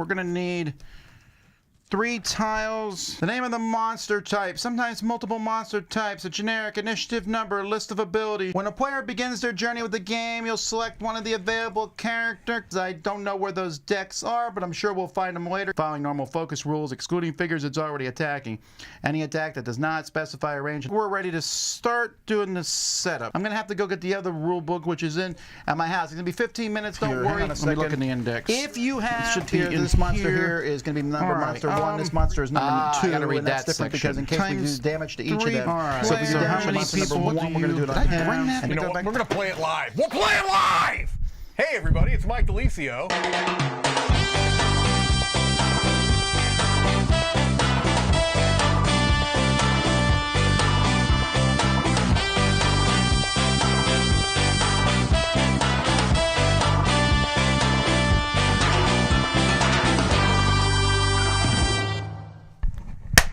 We're going to need 3 tiles, the name of the monster type, sometimes multiple monster types, a generic initiative number, a list of abilities. When a player begins their journey with the game, you'll select one of the available characters. I don't know where those decks are, but I'm sure we'll find them later. Following normal focus rules, excluding figures it's already attacking. Any attack that does not specify a range. We're ready to start doing the setup. I'm going to have to go get the other rule book, which is in at my house. It's going to be 15 minutes, don't worry. Let me look in the index. If you have this monster here is going to be number monster 1, this monster is number 2, and that's different because in case we do damage to each of them. Right. So if we do damage to monster number 1, we're going to do it on him. You know what? We're going to play it live. We'll play it live! Hey, everybody, it's Mike DeLisio.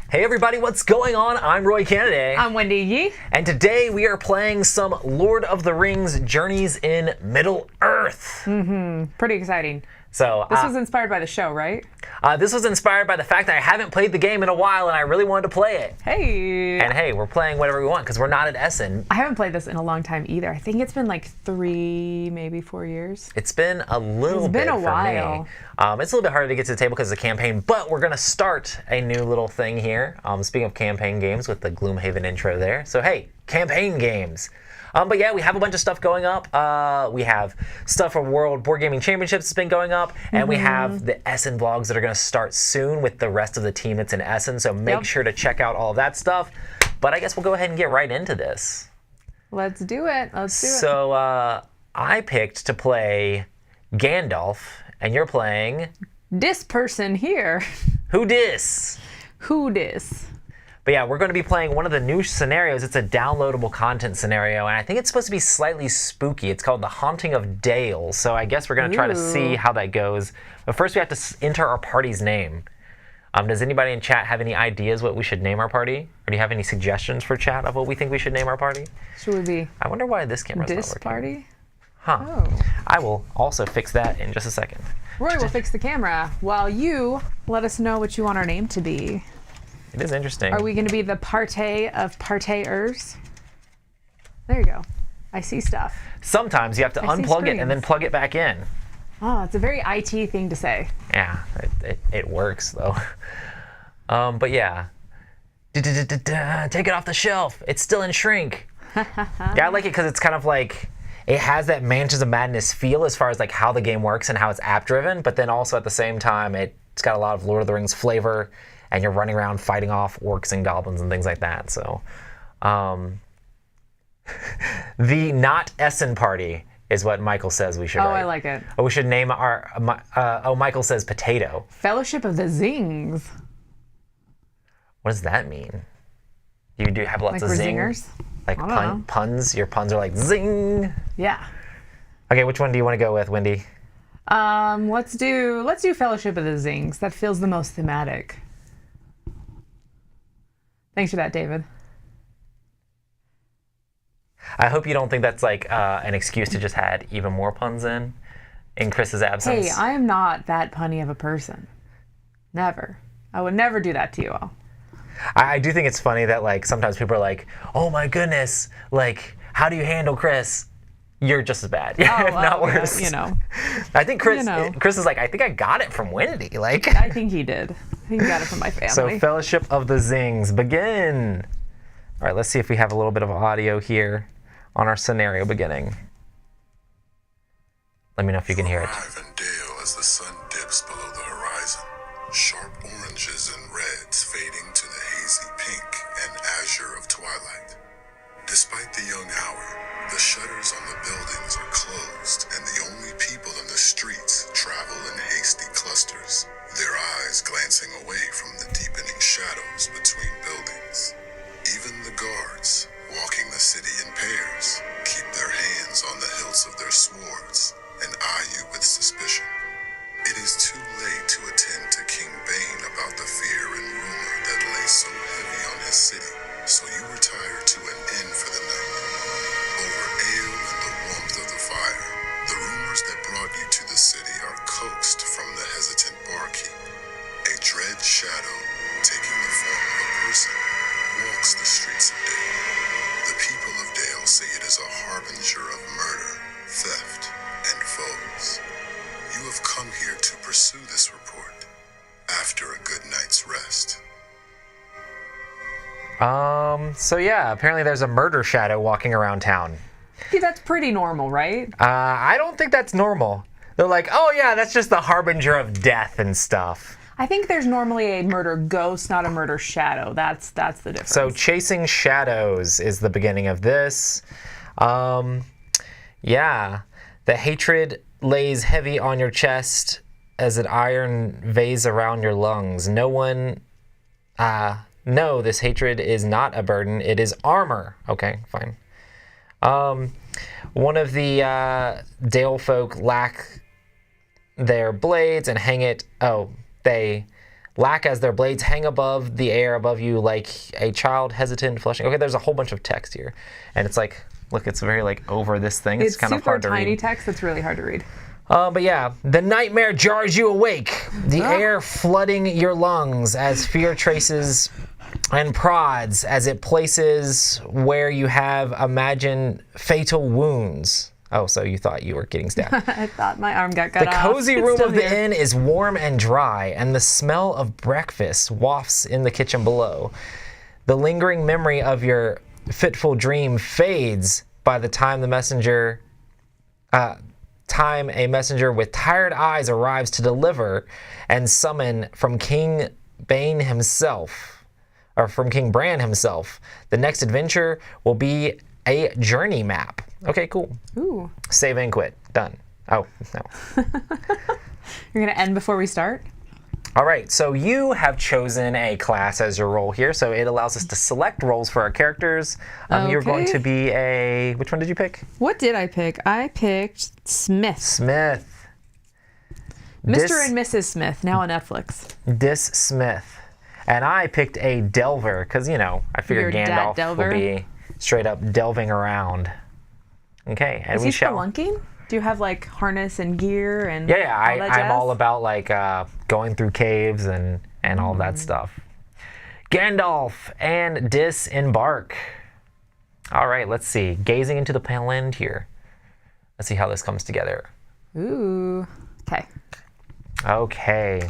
Hey everybody, what's going on? I'm Roy Kennedy. I'm Wendy Yee. And today we are playing some Lord of the Rings Journeys in Middle-earth. Pretty exciting. So This was inspired by the show, right? This was inspired by the fact that I haven't played the game in a while and I really wanted to play it. Hey. And hey, we're playing whatever we want because we're not at Essen. I haven't played this in a long time either. I think it's been like 3, maybe 4 years. It's been a little bit It's been a for while. me. It's a little bit harder to get to the table because of the campaign, but we're going to start a new little thing here. Speaking of campaign games with the Gloomhaven intro there. So hey, campaign games. But yeah, we have a bunch of stuff going up. We have stuff for World Board Gaming Championships that's been going up. And we have the Essen vlogs that are going to start soon with the rest of the team that's in Essen. So make sure to check out all of that stuff. But I guess we'll go ahead and get right into this. Let's do it. Let's do it. So I picked to play Gandalf, and you're playing... This person here. Who dis? Who dis? But yeah, we're going to be playing one of the new scenarios. It's a downloadable content scenario, and I think it's supposed to be slightly spooky. It's called The Haunting of Dale, so I guess we're going to try to see how that goes. But first we have to enter our party's name. Does anybody in chat have any ideas what we should name our party? Or do you have any suggestions for chat of what we think we should name our party? Should we be I wonder why this camera's not this working. party? Huh. Oh. I will also fix that in just a second. Roy will fix the camera while you let us know what you want our name to be. It is interesting. Are we going to be the partay of partayers? There you go. I see stuff. Sometimes you have to I see unplug it and then screens. plug it back in. Oh, it's a very IT thing to say. Yeah, it works though. But yeah. Take it off the shelf. It's still in shrink. Yeah, I like it because it's kind of like, it has that Mansions of Madness feel as far as like how the game works and how it's app driven, but then also at the same time, it's got a lot of Lord of the Rings flavor, and you're running around fighting off orcs and goblins and things like that. So, the not Essen party is what Michael says we should write. I like it. Oh, we should name our, Michael says potato. Fellowship of the Zings. What does that mean? You do have lots Like of we're zing? zingers? Like I don't know. puns? Your puns are like zing. Yeah. Okay, which one do you want to go with, Wendy? Let's do Fellowship of the Zings. That feels the most thematic. Thanks for that, David. I hope you don't think that's like an excuse to just add even more puns in Chris's absence. Hey, I am not that punny of a person. Never. I would never do that to you all. I do think it's funny that like sometimes people are like, "Oh my goodness, like how do you handle Chris?" You're just as bad, if not worse. You know. I think Chris. You know. Chris is like, I think I got it from Wendy. Like, I think he did. He got it from my family. So Fellowship of the Zings, begin. All right, let's see if we have a little bit of audio here on our scenario beginning. Let me know if you can hear it. Arrive in Dale as the sun dips below the horizon. Sharp oranges and reds fading to the hazy pink and azure of twilight. Despite the young hour, the shutters on the buildings are closed, and the only people in the streets travel in hasty clusters, their eyes glancing away from the deepening shadows between buildings. Even the guards, walking the city in pairs, keep their hands on the hilts of their swords and eye you with suspicion. It is too late to attend to King Bane about the fear and rumor that lay so heavy on his city, so you retire to an inn for the night. Over ale and the warmth of the fire, the rumors that brought you to the city are coaxed from the hesitant barkeep So yeah, apparently there's a murder shadow walking around town. See, that's pretty normal, right? I don't think that's normal. They're like, oh yeah, that's just the harbinger of death and stuff. I think there's normally a murder ghost, not a murder shadow. That's the difference. So chasing shadows is the beginning of this. Yeah, the hatred lays heavy on your chest as an iron weighs around your lungs. No, this hatred is not a burden. It is armor. Okay, fine. One of the Dale folk lack their blades and hang it. Oh, they lack as their blades hang above the air above you like a child hesitant flushing. Okay, there's a whole bunch of text here, and it's like, look, it's very like over this thing. It's kind of hard to read. Super tiny text. It's really hard to read. But yeah, the nightmare jars you awake, the air flooding your lungs as fear traces and prods as it places where you have imagined fatal wounds. Oh, so you thought you were getting stabbed. I thought my arm got cut off. The cozy It's room still of the here. inn is warm and dry, and the smell of breakfast wafts in the kitchen below. The lingering memory of your fitful dream fades by the time a messenger with tired eyes arrives to deliver and summon from King Bane himself, or from King Bran himself. The next adventure will be a journey map. Okay, cool. Ooh. Save and quit. Done. Oh, no. You're going to end before we start? All right, so you have chosen a class as your role here, so it allows us to select roles for our characters. You're going Okay. to be a... Which one did you pick? What did I pick? I picked Smith. Smith. Mr. and Mrs. Smith, now on Netflix. Dis Smith. And I picked a Delver, because, you know, I figured Your dad Gandalf Delver? will be straight up delving around. Okay, and Is we he shall... spelunking? Do you have like harness and gear and Yeah, all that I'm jazz? all about like going through caves and all that stuff. Gandalf and disembark. All right, let's see. Gazing into the Palantir. Let's see how this comes together. Ooh. Okay. Okay.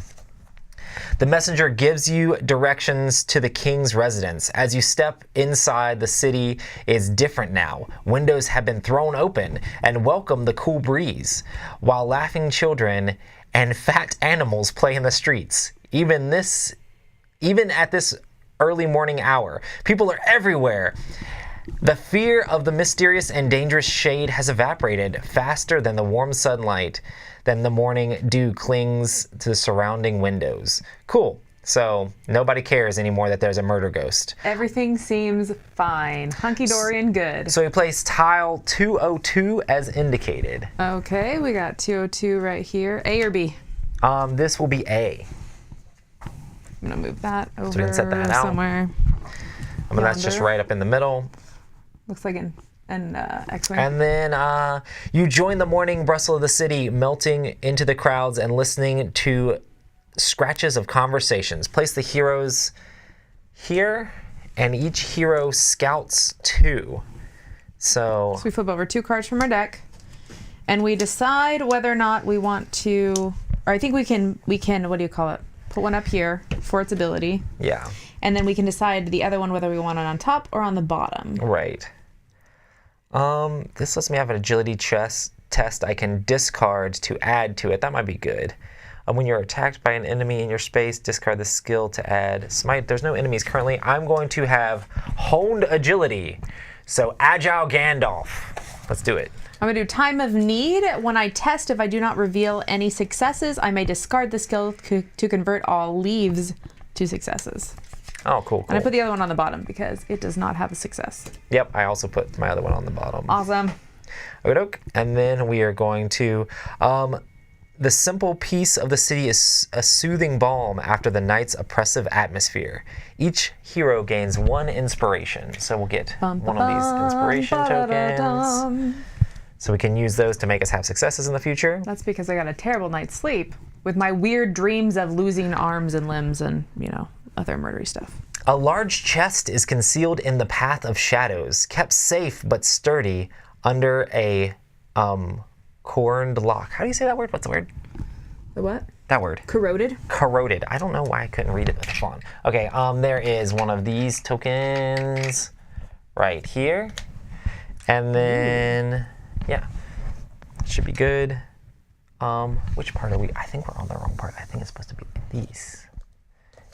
The messenger gives you directions to the king's residence. As you step inside, the city is different now. Windows have been thrown open and welcome the cool breeze, while laughing children and fat animals play in the streets. Even at this early morning hour, people are everywhere. The fear of the mysterious and dangerous shade has evaporated faster than the warm sunlight. Then the morning dew clings to the surrounding windows. Cool. So nobody cares anymore that there's a murder ghost. Everything seems fine. Hunky-dory and good. So we place tile 202 as indicated. Okay, we got 202 right here. A or B? This will be A. I'm going to move that over we can set that out. somewhere. That's just Yonder. right up in the middle. Looks like an X-wing. And then you join the morning bustle of the city, melting into the crowds and listening to scratches of conversations. Place the heroes here, and each hero scouts 2. So We flip over 2 cards from our deck, and we decide whether or not we want to, or I think we can, what do you call it? Put one up here for its ability, yeah, and then we can decide the other one whether we want it on top or on the bottom. right. This lets me have an agility test I can discard to add to it. That might be good. When you're attacked by an enemy in your space, discard the skill to add smite. There's no enemies currently. I'm going to have honed agility. So agile Gandalf. Let's do it. I'm going to do time of need. When I test, if I do not reveal any successes, I may discard the skill to convert all leaves to successes. Oh, cool, cool. And I put the other one on the bottom because it does not have a success. Yep, I also put my other one on the bottom. Awesome. Okey-doke. And then we are going to... the simple peace of the city is a soothing balm after the night's oppressive atmosphere. Each hero gains 1 inspiration. So we'll get one of these inspiration tokens. So we can use those to make us have successes in the future. That's because I got a terrible night's sleep with my weird dreams of losing arms and limbs and, other murdery stuff. A large chest is concealed in the path of shadows, kept safe but sturdy under a corned lock. How do you say that word? What's the word? The what? that word. Corroded. Corroded. I don't know why I couldn't read it with the font. Okay, there is one of these tokens right here. And then, yeah, should be good. Which part are we? I think we're on the wrong part. I think it's supposed to be these.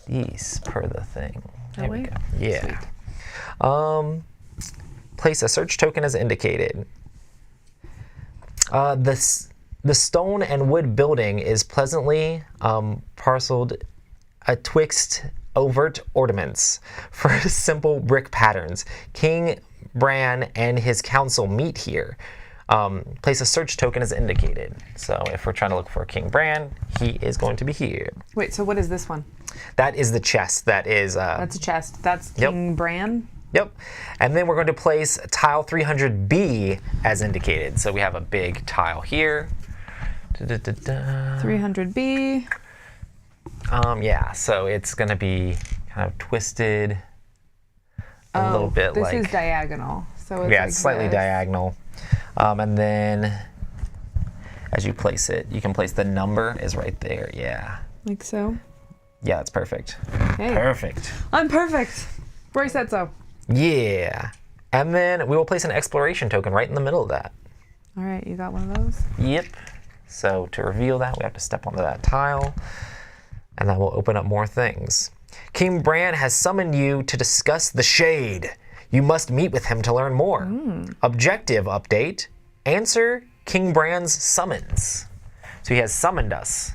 These per the thing. There we go. Yeah. Sweet. Place a search token as indicated. The stone and wood building is pleasantly parceled atwixt overt ornaments for simple brick patterns. King Bran and his council meet here. Place a search token as indicated. So if we're trying to look for King Bran, he is going to be here. Wait, so what is this one? That is the chest. That is... That's a chest. That's King Bran? Yep. And then we're going to place tile 300B as indicated. So we have a big tile here. 300B. Yeah, so it's going to be kind of twisted a little bit this like... This is diagonal. So it's yeah, like it's slightly this. diagonal. And then as you place it, you can place the number is right there. Yeah. Like so? Yeah, that's perfect. Hey. Perfect. I'm perfect. Roy said so. Yeah. And then we will place an exploration token right in the middle of that. All right, you got one of those? Yep. So to reveal that, we have to step onto that tile, and that will open up more things. King Bran has summoned you to discuss the Shade. You must meet with him to learn more. Objective update. Answer King Bran's summons. So he has summoned us.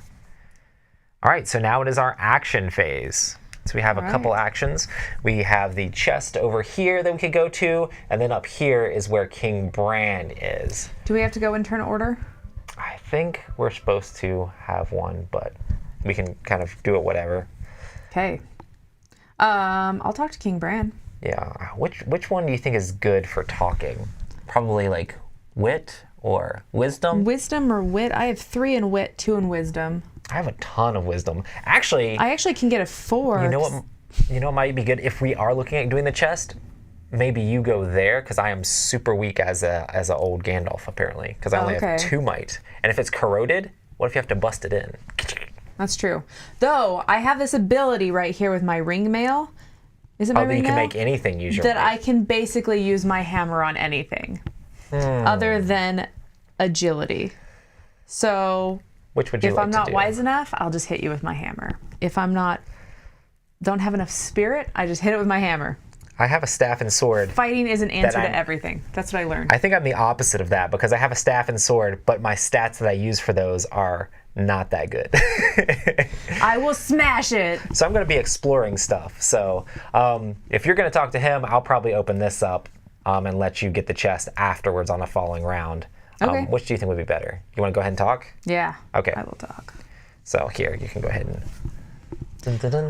All right, so now it is our action phase. So we have a couple actions. We have the chest over here that we could go to, and then up here is where King Bran is. Do we have to go in turn order? I think we're supposed to have one, but we can kind of do it whatever. Okay. I'll talk to King Bran. Yeah. Which one do you think is good for talking? Probably like wit or wisdom? Wisdom or wit? I have 3 in wit, 2 in wisdom. I have a ton of wisdom. Actually, I actually can get a 4. you know what? You know what might be good if we are looking at doing the chest. Maybe you go there because I am super weak as a old Gandalf apparently because I only have 2 might. And if it's corroded, what if you have to bust it in? That's true. Though I have this ability right here with my ring mail. Is it my Oh, that ring you can mail? make anything use your That might. I can basically use my hammer on anything other than agility. So Which would you if like I'm to not do? wise enough, I'll just hit you with my hammer. If I'm not, don't have enough spirit, I just hit it with my hammer. I have a staff and sword. Fighting is an answer I'm- to everything. That's what I learned. I think I'm the opposite of that because I have a staff and sword, but my stats that I use for those are not that good. I will smash it. So I'm going to be exploring stuff. So if you're going to talk to him, I'll probably open this up and let you get the chest afterwards on a following round. Okay. Which do you think would be better? You want to go ahead and talk? Yeah. Okay. I will talk. So here, you can go ahead and...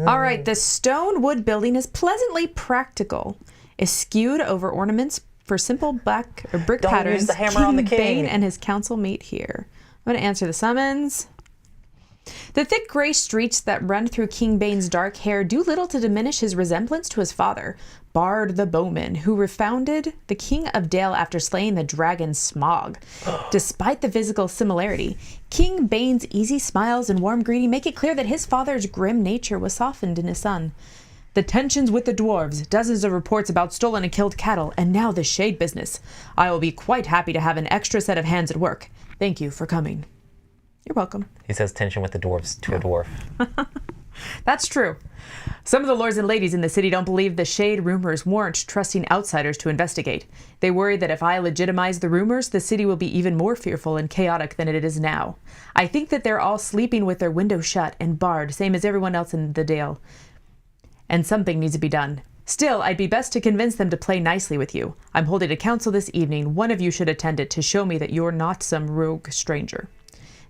All right, the stone wood building is pleasantly practical. Eschewed over ornaments for simple black or brick Don't patterns. use the hammer on the king. Bane and his council meet here. I'm going to answer the summons. The thick gray streaks that run through King Bane's dark hair do little to diminish his resemblance to his father, Bard the Bowman, who refounded the King of Dale after slaying the dragon Smog. Despite the physical similarity, King Bane's easy smiles and warm greeting make it clear that his father's grim nature was softened in his son. The tensions with the dwarves, dozens of reports about stolen and killed cattle, and now the shade business. I will be quite happy to have an extra set of hands at work. Thank you for coming. You're welcome. He says tension with the dwarves to a dwarf. That's true. Some of the lords and ladies in the city don't believe the shade rumors warrant trusting outsiders to investigate. They worry that if I legitimize the rumors, the city will be even more fearful and chaotic than it is now. I think that they're all sleeping with their windows shut and barred, same as everyone else in the Dale. And something needs to be done. Still, I'd be best to convince them to play nicely with you. I'm holding a council this evening. One of you should attend it to show me that you're not some rogue stranger.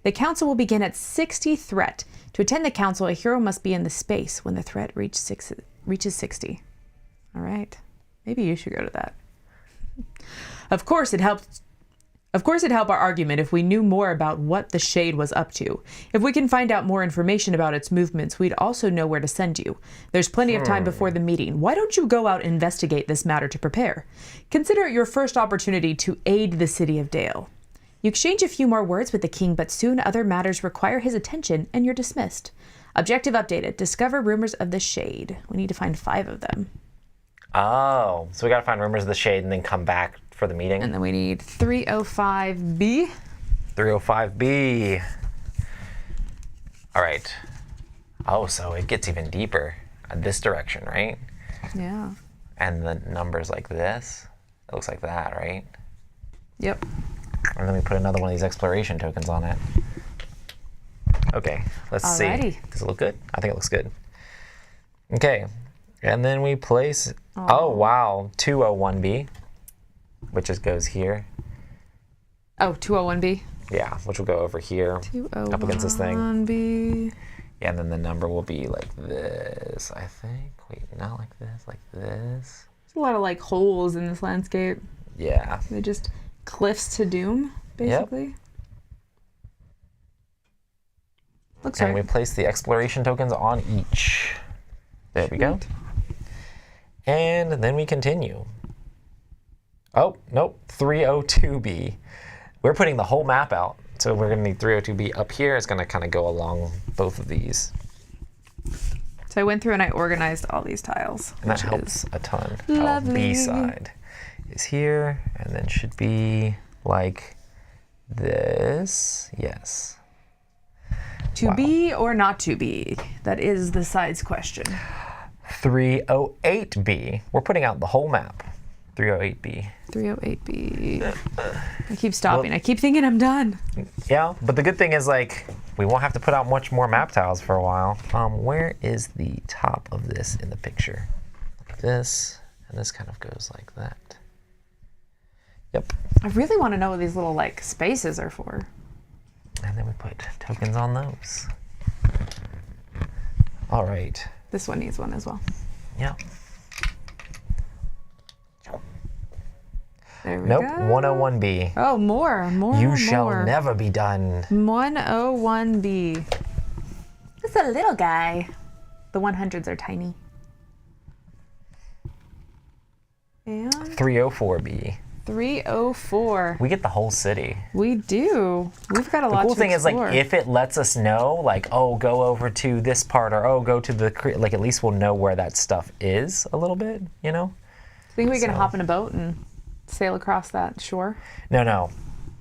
The council will begin at 60 threat. To attend the council, a hero must be in the space when the threat reaches 60. All right. Maybe you should go to that. Of course, it'd help our argument if we knew more about what the Shade was up to. If we can find out more information about its movements, we'd also know where to send you. There's plenty of time before the meeting. Why don't you go out and investigate this matter to prepare? Consider it your first opportunity to aid the city of Dale. You exchange a few more words with the king, but soon other matters require his attention and you're dismissed. Objective updated. Discover rumors of the shade. We need to find 5 of them. Oh, so we gotta find rumors of the shade and then come back for the meeting. And then we need 305B. 305B. All right. Oh, so it gets even deeper. This direction, right? Yeah. And the numbers like this. It looks like that, right? Yep. And then we put another one of these exploration tokens on it. Okay, let's Alrighty. see. Does it look good? I think it looks good. Okay, and then we place, oh wow, 201B, which just goes here. Oh, 201B. Yeah, which will go over here, up against this thing. 201B. Yeah, and then the number will be like this, I think. Wait, not like this, like this. There's a lot of like holes in this landscape. Yeah. They're just cliffs to doom, basically. Looks And right. we place the exploration tokens on each. There we go. And then we continue. Oh, nope, 302B. We're putting the whole map out. So we're gonna need 302B up here. It's gonna kind of go along both of these. So I went through and I organized all these tiles. And that which helps is a ton. lovely. Oh, B side is here, and then should be like this. Yes. To be or not to be? That is the side's question. 308B. We're putting out the whole map. 308B. 308B. I keep stopping. I keep thinking I'm done. Yeah, but the good thing is, like, we won't have to put out much more map tiles for a while. Where is the top of this in the picture? Like this, and this kind of goes like that. Yep. I really want to know what these little like spaces are for. And then we put tokens on those. All right. This one needs one as well. Yeah. There we Nope, go. 101B. Oh, more. You shall never be done. 101B. It's a little guy. The 100s are tiny. And 304B. 304. We get the whole city. We do. We've got a lot The cool to thing is, like, explore. if it lets us know, like, oh, go over to this part, or oh, go to the, like, at least we'll know where that stuff is a little bit, you know? Think we can so- hop in a boat and sail across that shore? No.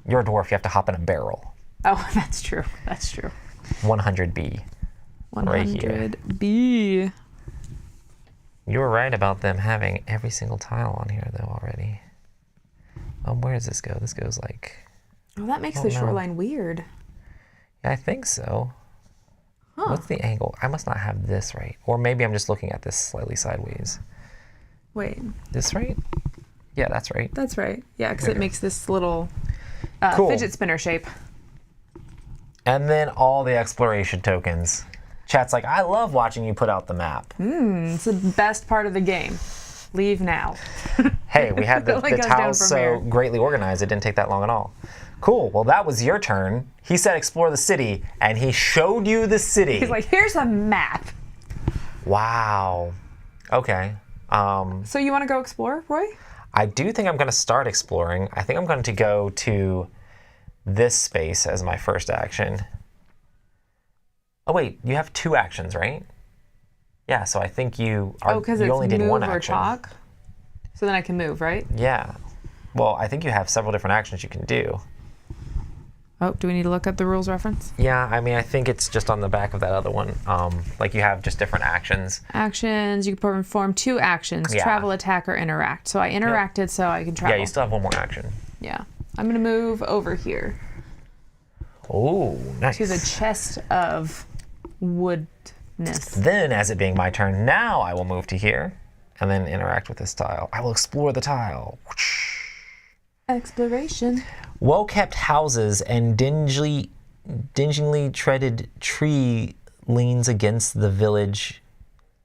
You're a dwarf, you have to hop in a barrel. Oh, that's true. That's true. 100B. Right here. 100B. You were right about them having every single tile on here, though, already. Where does this go? This goes like... Oh, that makes Oh, the no. shoreline weird. Yeah, I think so. Huh. What's the angle? I must not have this right. Or maybe I'm just looking at this slightly sideways. Wait, This right? Yeah, that's right. that's right. Yeah, because it Okay. makes this little Cool. fidget spinner shape. And then all the exploration tokens. Chat's like, I love watching you put out the map. It's the best part of the game. Leave now. Hey, we had the, It only the goes down tiles from so here. greatly organized, it didn't take that long at all. Cool, well that was your turn. He said explore the city, and he showed you the city. He's like, here's a map. Wow. Okay. So you want to go explore, Roy? I do think I'm going to start exploring. I think I'm going to go to this space as my first action. Oh wait, you have 2 actions, right? Yeah, so I think you are. Oh, because you it's only did move 1 or action. talk. So then I can move, right? Yeah. Well, I think you have several different actions you can do. Oh, do we need to look up the rules reference? Yeah, I mean, I think it's just on the back of that other one. Like you have just different actions. Actions, you can perform 2 actions, Yeah. travel, attack, or interact. So I interacted so I can travel. Yeah, you still have 1 more action. Yeah. I'm going to move over here Oh, nice. to the chest of woodness. Then, as it being my turn, now I will move to here and then interact with this tile. I will explore the tile. Exploration. Well-kept houses and dingily treaded tree leans against the village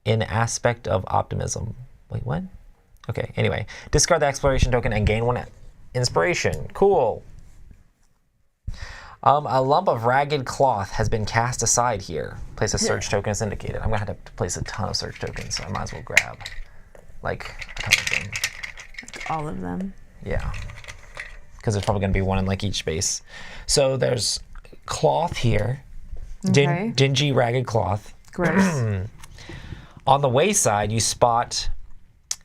in aspect of optimism. Wait, what? Okay, anyway. Discard the exploration token and gain 1 inspiration. Cool. A lump of ragged cloth has been cast aside here. Place a search token as indicated. I'm going to have to place a ton of search tokens, so I might as well grab, like, a ton of them. All of them. Yeah. because there's probably going to be one in like each space. So there's cloth here, Okay. dingy, ragged cloth. Gross. On the wayside, you spot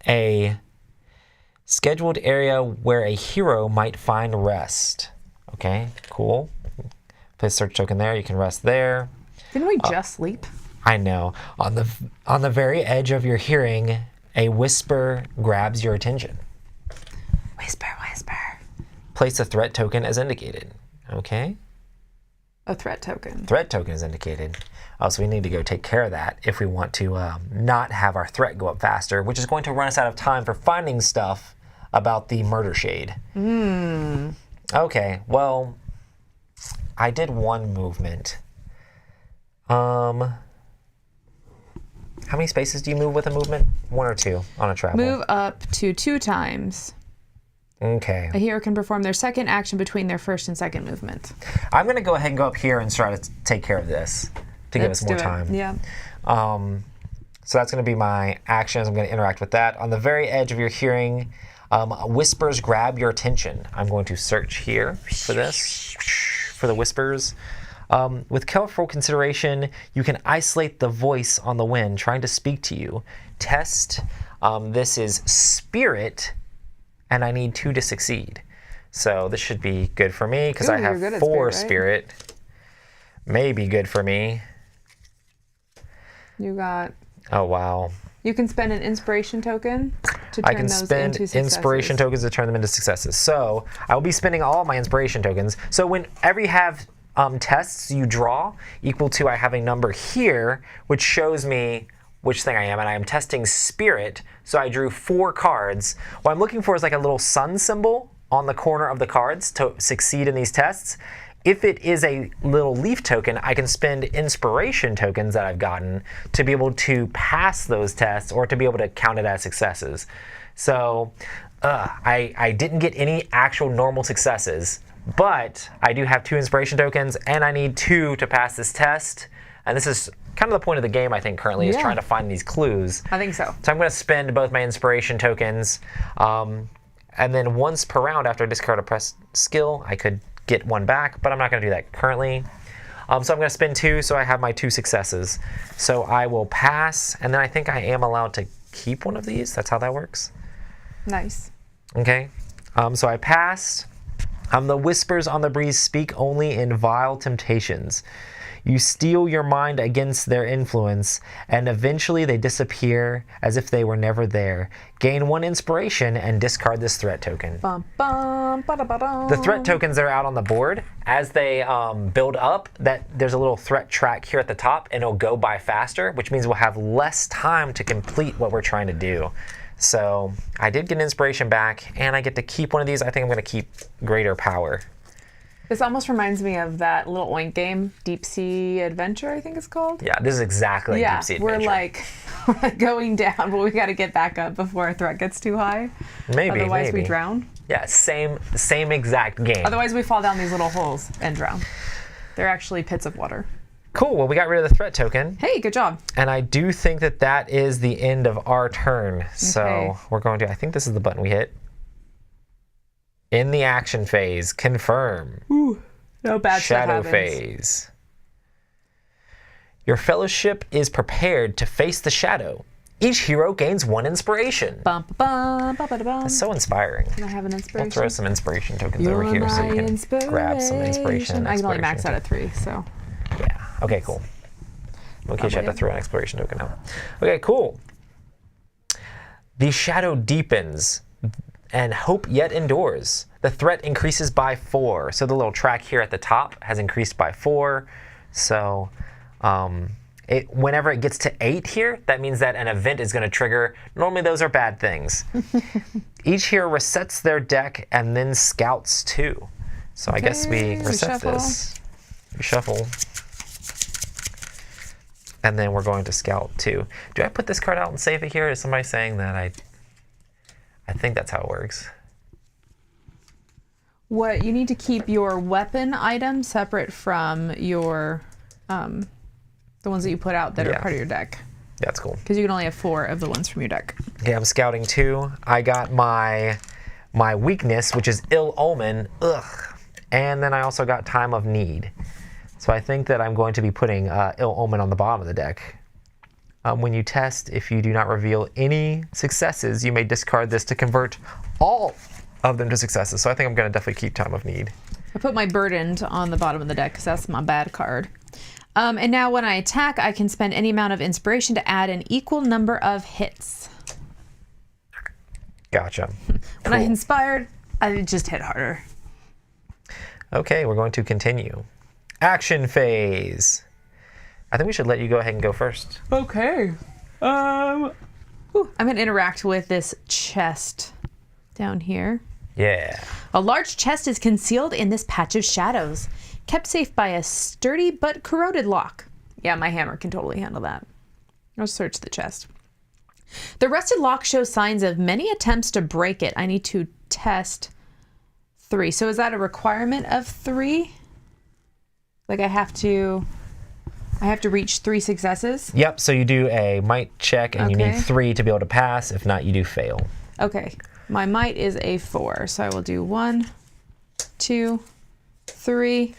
a scheduled area where a hero might find rest. Okay, cool. Place search token there. You can rest there. Didn't we just sleep? I know. On the very edge of your hearing, a whisper grabs your attention. Whisper, whisper. Place a threat token as indicated. Okay. A threat token. Threat token is indicated. So we need to go take care of that if we want to not have our threat go up faster, which is going to run us out of time for finding stuff about the murder shade. Okay, well, I did one movement. How many spaces do you move with a movement? 1 or 2 on a travel? Move up to 2 times. Okay. A hero can perform their second action between their first and second movement. I'm going to go ahead and go up here and try to take care of this to give us more time. Yeah. So that's going to be my actions. I'm going to interact with that. On the very edge of your hearing, whispers grab your attention. I'm going to search here for this, for the whispers. With careful consideration, you can isolate the voice on the wind trying to speak to you. Test. This is spirit, and I need 2 to succeed. So this should be good for me because Ooh, I have you're good at 4 spirit, right? spirit. Maybe good for me. You got... Oh, wow. You can spend an inspiration token to turn I can those spend into successes. inspiration tokens to turn them into successes. So I will be spending all my inspiration tokens. So whenever you have tests you draw equal to I have a number here, which shows me which thing I am, and I am testing spirit. So I drew 4 cards. What I'm looking for is like a little sun symbol on the corner of the cards to succeed in these tests. If it is a little leaf token, I can spend inspiration tokens that I've gotten to be able to pass those tests or to be able to count it as successes. So I didn't get any actual normal successes, but I do have 2 inspiration tokens and I need 2 to pass this test. And this is kind of the point of the game, I think, currently, is Yeah. trying to find these clues. I think so. So I'm going to spend both my inspiration tokens. And then once per round after I discard a press skill, I could get 1 back, but I'm not going to do that currently. So I'm going to spend 2, so I have my 2 successes. So I will pass, and then I think I am allowed to keep one of these. That's how that works. Nice. Okay. So I passed. The whispers on the breeze speak only in vile temptations. You steel your mind against their influence, and eventually they disappear as if they were never there. Gain 1 inspiration and discard this threat token. Bum, bum, ba-da-ba-dum. The threat tokens that are out on the board, as they build up, there's a little threat track here at the top, and it'll go by faster, which means we'll have less time to complete what we're trying to do. So I did get an inspiration back, and I get to keep one of these. I think I'm going to keep Greater Power. This almost reminds me of that little Oink game, Deep Sea Adventure, I think it's called. Yeah, this is exactly Yeah, Deep Sea Adventure. we're like going down, but we got to get back up before our threat gets too high. Maybe, Otherwise maybe. we drown. Yeah, same exact game. Otherwise we fall down these little holes and drown. They're actually pits of water. Cool, well, we got rid of the threat token. Hey, good job. And I do think that that is the end of our turn. So Okay. we're going to, I think this is the button we hit. In the action phase, confirm. No bad stuff Shadow happens. phase. Your fellowship is prepared to face the shadow. Each hero gains 1 inspiration. Bum, bum, bum, ba, da, bum. So inspiring. Can I have an We'll inspiration? throw some inspiration tokens You're over here so you my can grab some inspiration. And I can only exploration max out at 3, so. Yeah. Okay, cool. In case you have to Lovely. throw an exploration token out. Okay, cool. The shadow deepens and hope yet endures. The threat increases by 4. So the little track here at the top has increased by 4. So whenever it gets to 8 here, that means that an event is going to trigger. Normally those are bad things. Each hero resets their deck and then scouts 2. So I guess we Okay, we reset shuffle. this. We shuffle. And then we're going to scout 2. Do I put this card out and save it here? Is somebody saying that I think that's how it works. What you need to keep your weapon item separate from your the ones that you put out that Yeah. are part of your deck, That's cool. because you can only have 4 of the ones from your deck. Okay, I'm scouting 2. I got my my weakness, which is ill omen. Ugh. And then I also got time of need. So I think that I'm going to be putting ill omen on the bottom of the deck. When you test, if you do not reveal any successes, you may discard this to convert all of them to successes. So I think I'm going to definitely keep time of need. I put my burdened on the bottom of the deck because that's my bad card. And now when I attack, I can spend any amount of inspiration to add an equal number of hits. Gotcha. When I inspired, I just hit harder. Okay, we're going to continue. Action phase. I think we should let you go ahead and go first. Okay. I'm going to interact with this chest down here. Yeah. A large chest is concealed in this patch of shadows, kept safe by a sturdy but corroded lock. Yeah, my hammer can totally handle that. I'll search the chest. The rusted lock shows signs of many attempts to break it. I need to test 3. So is that a requirement of 3? Like I have to reach 3 successes? Yep, so you do a might check and you need 3 to be able to pass. If not, you do fail. Okay. My might is a 4, so I will do 1, 2, 3,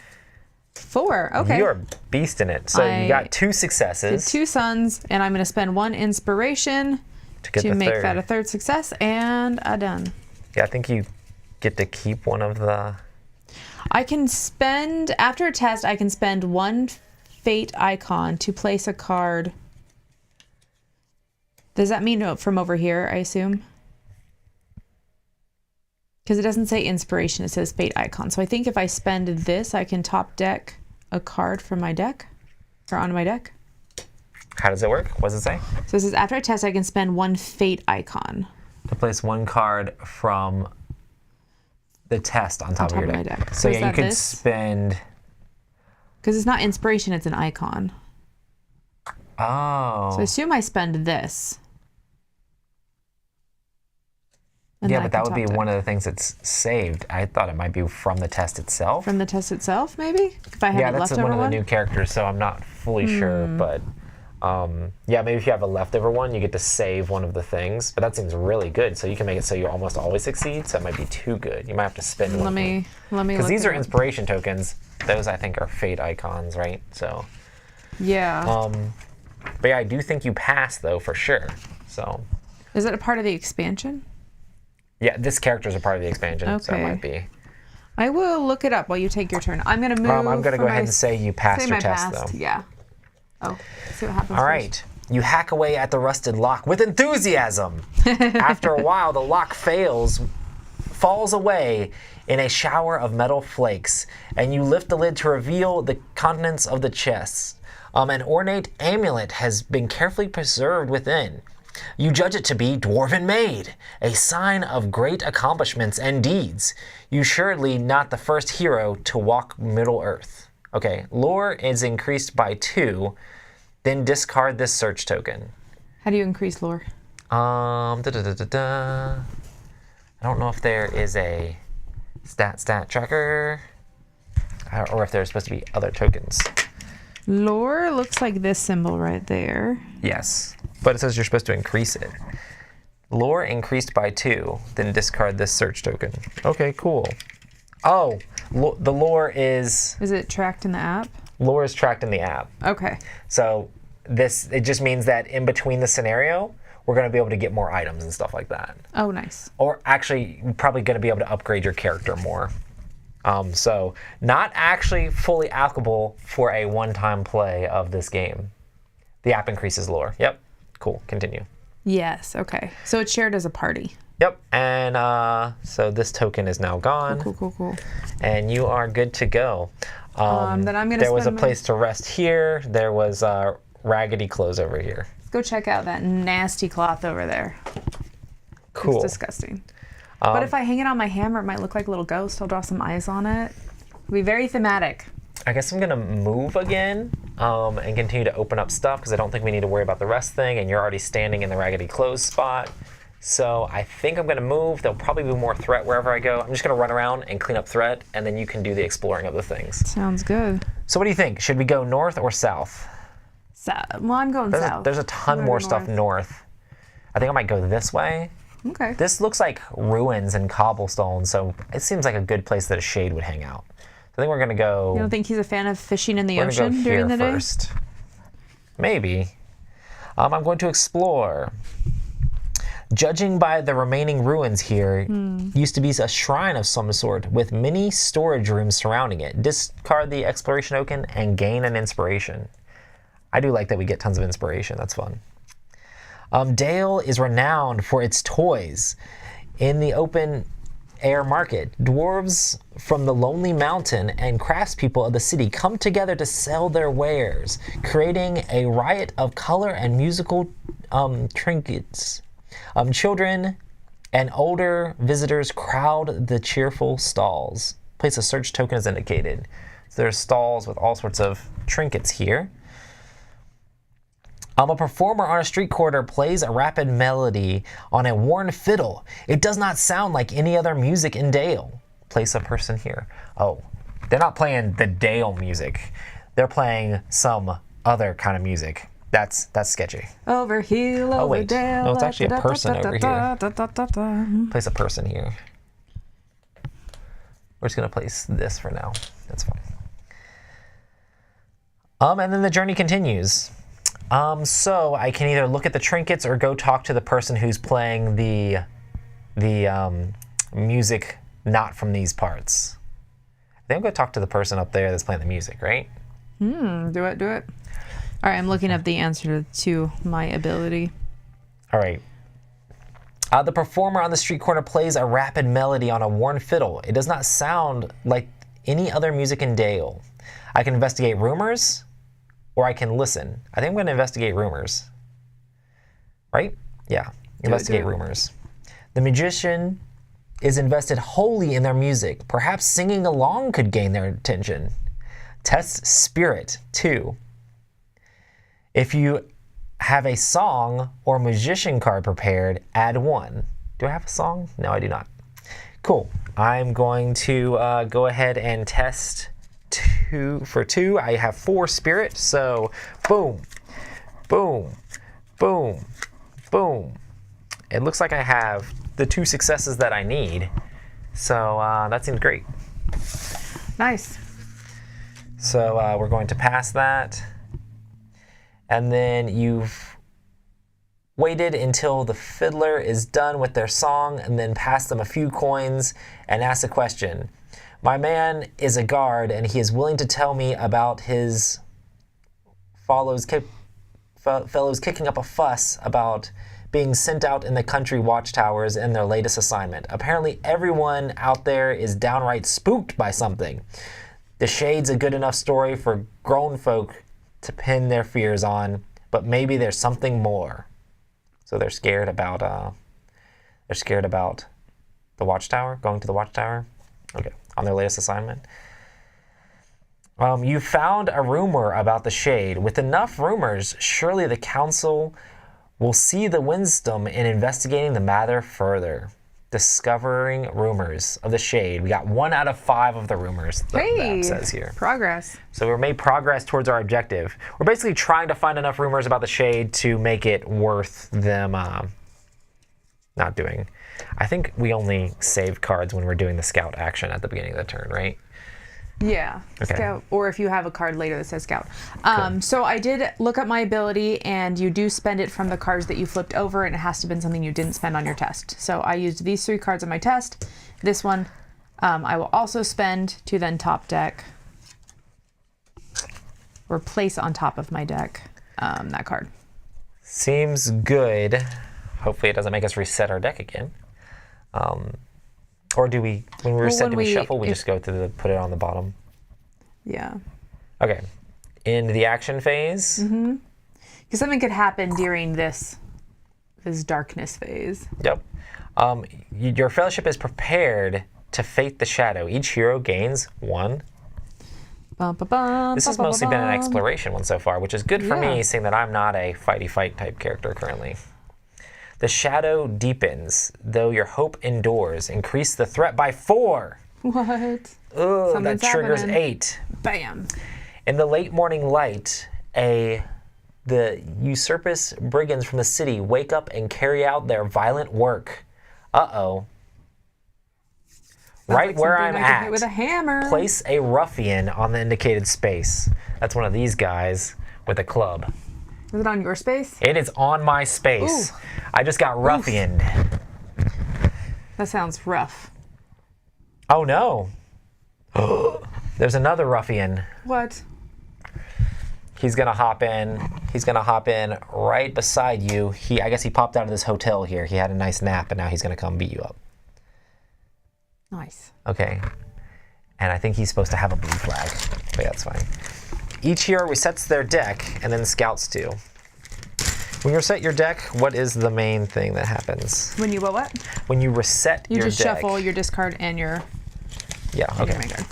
4. Okay. You're a beast in it. So you got 2 successes. Did 2 suns, and I'm going to spend 1 inspiration to make that a 3rd success, and I'm done. Yeah, I think you get to keep one of the... I can spend, after a test, I can spend 1 fate icon to place a card. Does that mean from over here, I assume? Because it doesn't say inspiration, it says fate icon. So I think if I spend this, I can top deck a card from my deck, or on my deck. How does it work? What does it say? So it says after a test, I can spend 1 fate icon. To place 1 card from the test on top of your deck. My deck. So yeah, you could spend... Because it's not inspiration, it's an icon. Oh. So I assume I spend this. Yeah, but that would be one of the things that's saved. I thought it might be from the test itself. From the test itself, maybe? If I have a leftover one of the new characters, so I'm not fully sure. But yeah, maybe if you have a leftover one, you get to save one of the things. But that seems really good. So you can make it so you almost always succeed. So it might be too good. You might have to spend one. Let me because these are inspiration tokens. Those I think are fate icons, right? So yeah. But yeah, I do think you pass though for sure. So is it a part of the expansion? Yeah, this character is a part of the expansion, okay. So it might be. I will look it up while you take your turn. I'm going to move. I'm going to go ahead and say you passed your test, though. Yeah. Oh, see what happens. All right. You hack away at the rusted lock with enthusiasm. After a while, the lock falls away in a shower of metal flakes, and you lift the lid to reveal the contents of the chest. An ornate amulet has been carefully preserved within. You judge it to be dwarven made, a sign of great accomplishments and deeds. You surely not the first hero to walk Middle Earth. Okay, lore is increased by 2, then discard this search token. How do you increase lore? I don't know if there is a stat tracker, or if there's supposed to be other tokens. Lore looks like this symbol right there. Yes, but it says you're supposed to increase it. Lore increased by 2, then discard this search token. Okay, cool. Oh, the lore is... Is it tracked in the app? Lore is tracked in the app. Okay. So it just means that in between the scenario, we're going to be able to get more items and stuff like that. Oh, nice. Or actually, probably going to be able to upgrade your character more. So not actually fully applicable for a one-time play of this game. The app increases lore. Yep. Cool. Continue. Yes. Okay. So it's shared as a party. Yep. And so this token is now gone. Cool. And you are good to go. Then I'm gonna. There was a place to rest here. There was raggedy clothes over here. Let's go check out that nasty cloth over there. Cool. It's disgusting. But if I hang it on my hammer, it might look like a little ghost. I'll draw some eyes on it. It'll be very thematic. I guess I'm gonna move again and continue to open up stuff because I don't think we need to worry about the rest thing. And you're already standing in the raggedy clothes spot. So I think I'm gonna move. There'll probably be more threat wherever I go. I'm just gonna run around and clean up threat, and then you can do the exploring of the things. Sounds good. So what do you think? Should we go north or south? Well, I'm going south. There's a ton more stuff north. I think I might go this way. Okay. This looks like ruins and cobblestone, so it seems like a good place that a shade would hang out. So I think we're going to go... You don't think he's a fan of fishing in the we're gonna ocean go during here the day? first. Maybe. I'm going to explore. Judging by the remaining ruins here, used to be a shrine of some sort with many storage rooms surrounding it. Discard the exploration token and gain an inspiration. I do like that we get tons of inspiration. That's fun. Dale is renowned for its toys. In the open air market, dwarves from the Lonely Mountain and craftspeople of the city come together to sell their wares, creating a riot of color and musical trinkets. Children and older visitors crowd the cheerful stalls. Place a search token as indicated. So there's stalls with all sorts of trinkets here. A performer on a street corner plays a rapid melody on a worn fiddle. It does not sound like any other music in Dale. Place a person here. Oh, they're not playing the Dale music. They're playing some other kind of music. That's sketchy. Over heel, over wait. Dale. No, it's actually a person over here. here. Place a person here. We're just gonna place this for now. That's fine. And then the journey continues. So I can either look at the trinkets or go talk to the person who's playing the music not from these parts. I think I'm gonna talk to the person up there that's playing the music, right? Do it. All right, I'm looking up the answer to my ability. All right. The performer on the street corner plays a rapid melody on a worn fiddle. It does not sound like any other music in Dale. I can investigate rumors, or I can listen. I think I'm going to investigate rumors. Right? Yeah. Investigate rumors. The magician is invested wholly in their music. Perhaps singing along could gain their attention. Test spirit 2. If you have a song or magician card prepared, add 1. Do I have a song? No, I do not. Cool. I'm going to go ahead and test 2 for 2. I have 4 spirit, so boom, boom, boom, boom. It looks like I have the 2 successes that I need, so that seems great. Nice. So we're going to pass that, and then you've waited until the fiddler is done with their song, and then pass them a few coins and ask a question. My man is a guard, and he is willing to tell me about his fellows kicking up a fuss about being sent out in the country watchtowers in their latest assignment. Apparently everyone out there is downright spooked by something. The Shade's a good enough story for grown folk to pin their fears on, but maybe there's something more. So they're scared about the watchtower, going to the watchtower. Okay, on their latest assignment. You found a rumor about the Shade. With enough rumors, surely the council will see the wisdom in investigating the matter further. Discovering rumors of the Shade. We got 1 out of 5 of the rumors, the map says here. Progress. So we made progress towards our objective. We're basically trying to find enough rumors about the Shade to make it worth them not doing. I think we only save cards when we're doing the scout action at the beginning of the turn, right? Yeah, Okay. Scout, or if you have a card later that says Scout. So I did look up my ability, and you do spend it from the cards that you flipped over, and it has to have been something you didn't spend on your test. So I used these 3 cards on my test. This one I will also spend to then top deck, or place on top of my deck that card. Seems good. Hopefully it doesn't make us reset our deck again. Or do we, when we reset, do we shuffle? We just go to put it on the bottom. Yeah. Okay. In the action phase. Because something could happen during this darkness phase. Yep. Your fellowship is prepared to fate the shadow. Each hero gains 1. This has mostly been an exploration one so far, which is good for me, seeing that I'm not a fighty fight type character currently. The shadow deepens, though your hope endures. Increase the threat by 4. What? Ugh, Something's that triggers happening. 8. Bam. In the late morning light, the usurpous brigands from the city wake up and carry out their violent work. Uh-oh. Sounds Right like where something I'm I could at, hit with a hammer. place a ruffian on the indicated space. That's one of these guys with a club. Is it on your space? It is on my space. Ooh. I just got ruffianed. That sounds rough. Oh no. There's another ruffian. What? He's gonna hop in. He's gonna hop in right beside you. I guess he popped out of this hotel here. He had a nice nap and now he's gonna come beat you up. Nice. Okay. And I think he's supposed to have a blue flag. But yeah, that's fine. Each hero resets their deck, and then scouts do. When you reset your deck, what is the main thing that happens? When you what? When you reset your deck. You just shuffle your discard and your, Yeah, and your okay. main card.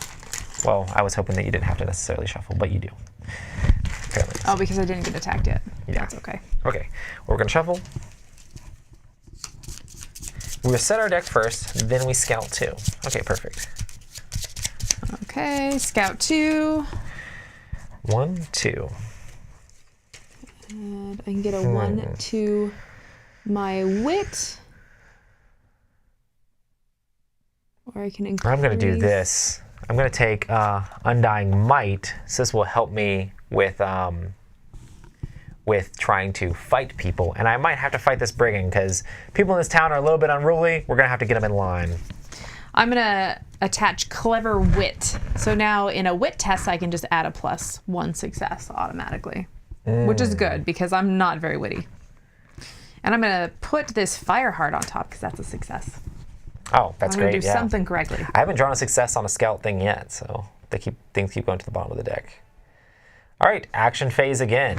Well, I was hoping that you didn't have to necessarily shuffle, but you do. Apparently. Oh, because I didn't get attacked yet. Yeah. That's okay. Okay, we're gonna shuffle. We reset our deck first, then we scout too. Okay, perfect. Okay, scout 2. 1, 2. And I can get a 1 to my wit. Or I can increase. I'm gonna do this. I'm gonna take Undying Might. So this will help me with trying to fight people. And I might have to fight this brigand because people in this town are a little bit unruly. We're gonna have to get them in line. I'm going to attach Clever Wit. So now in a wit test, I can just add a +1 success automatically, which is good because I'm not very witty. And I'm going to put this Fireheart on top because that's a success. Oh, that's I'm going great. to do Yeah. something correctly. I haven't drawn a success on a scout thing yet, so things keep going to the bottom of the deck. All right, action phase again.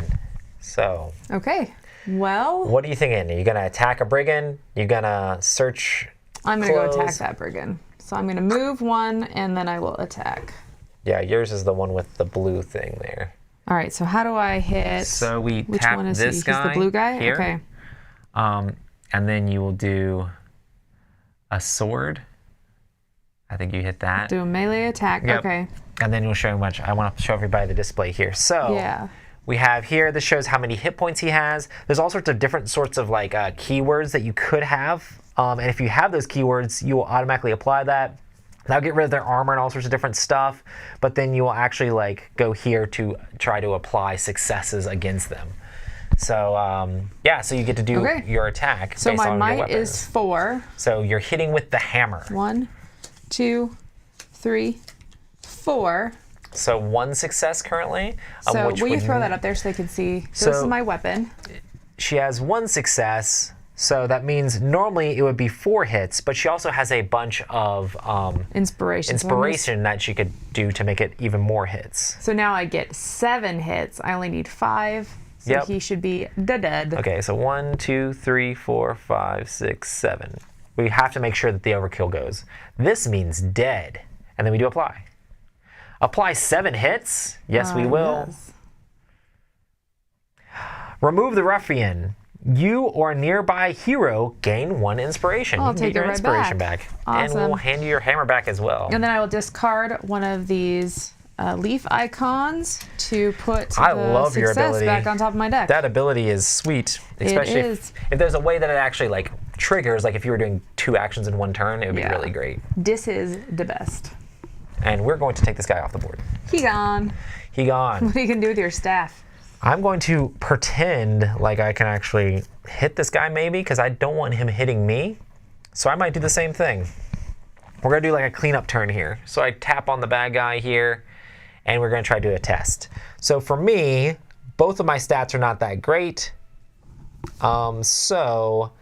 So, Okay. Well, what are you thinking? Are you gonna attack a brigand? You gonna search? I'm going to go close? attack that brigand. So I'm going to move 1 and then I will attack. Yeah, yours is the one with the blue thing there. All right, so how do I hit? So we Which tap one is this he? guy He's the blue guy? here. Okay. And then you will do a sword. I think you hit that. Do a melee attack. Yep. Okay. And then we'll show you much. I want to show everybody the display here. So Yeah. we have here, this shows how many hit points he has. There's all sorts of different sorts of like keywords that you could have. And if you have those keywords, you will automatically apply that. That'll get rid of their armor and all sorts of different stuff. But then you will actually like go here to try to apply successes against them. So yeah, so you get to do Okay. your attack So based my on your might weapons. is 4. So you're hitting with the hammer. 1, 2, 3, 4. So 1 success currently. So which will you would throw that up there so they can see? So this is So- my weapon. She has 1 success, so that means normally it would be 4 hits, but she also has a bunch of Inspiration. inspiration that she could do to make it even more hits. So now I get 7 hits. I only need 5. So Yep. he should be dead. Okay, so 1, 2, 3, 4, 5, 6, 7. We have to make sure that the overkill goes. This means dead, and then we do apply. Apply 7 hits. Yes, we will. Yes. Remove the ruffian. You or a nearby hero gain 1 inspiration. I'll You can take get your it right inspiration back. back. And Awesome. we'll hand you your hammer back as well. And then I will discard one of these leaf icons to put I the love your success ability. back on top of my deck. That ability is sweet, especially is. if there's a way that it actually like triggers, like if you were doing 2 actions in one turn, it would Yeah. be really great. This is the best. And we're going to take this guy off the board. He gone. He gone. What are you gonna do with your staff? I'm going to pretend like I can actually hit this guy maybe because I don't want him hitting me. So I might do the same thing. We're gonna do like a cleanup turn here. So I tap on the bad guy here and we're gonna try to do a test. So for me, both of my stats are not that great. So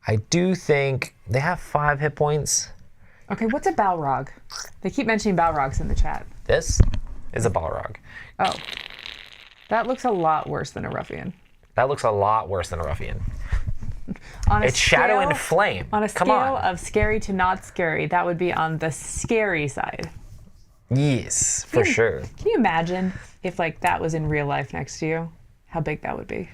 I do think they have 5 hit points. Okay, what's a Balrog? They keep mentioning Balrogs in the chat. This is a Balrog. Oh, that looks a lot worse than a ruffian. That looks a lot worse than a ruffian. On a It's shadow scale- and flame. On a Come scale on. of scary to not scary, that would be on the scary side. Yes, for sure. Can you imagine if like that was in real life next to you? How big that would be?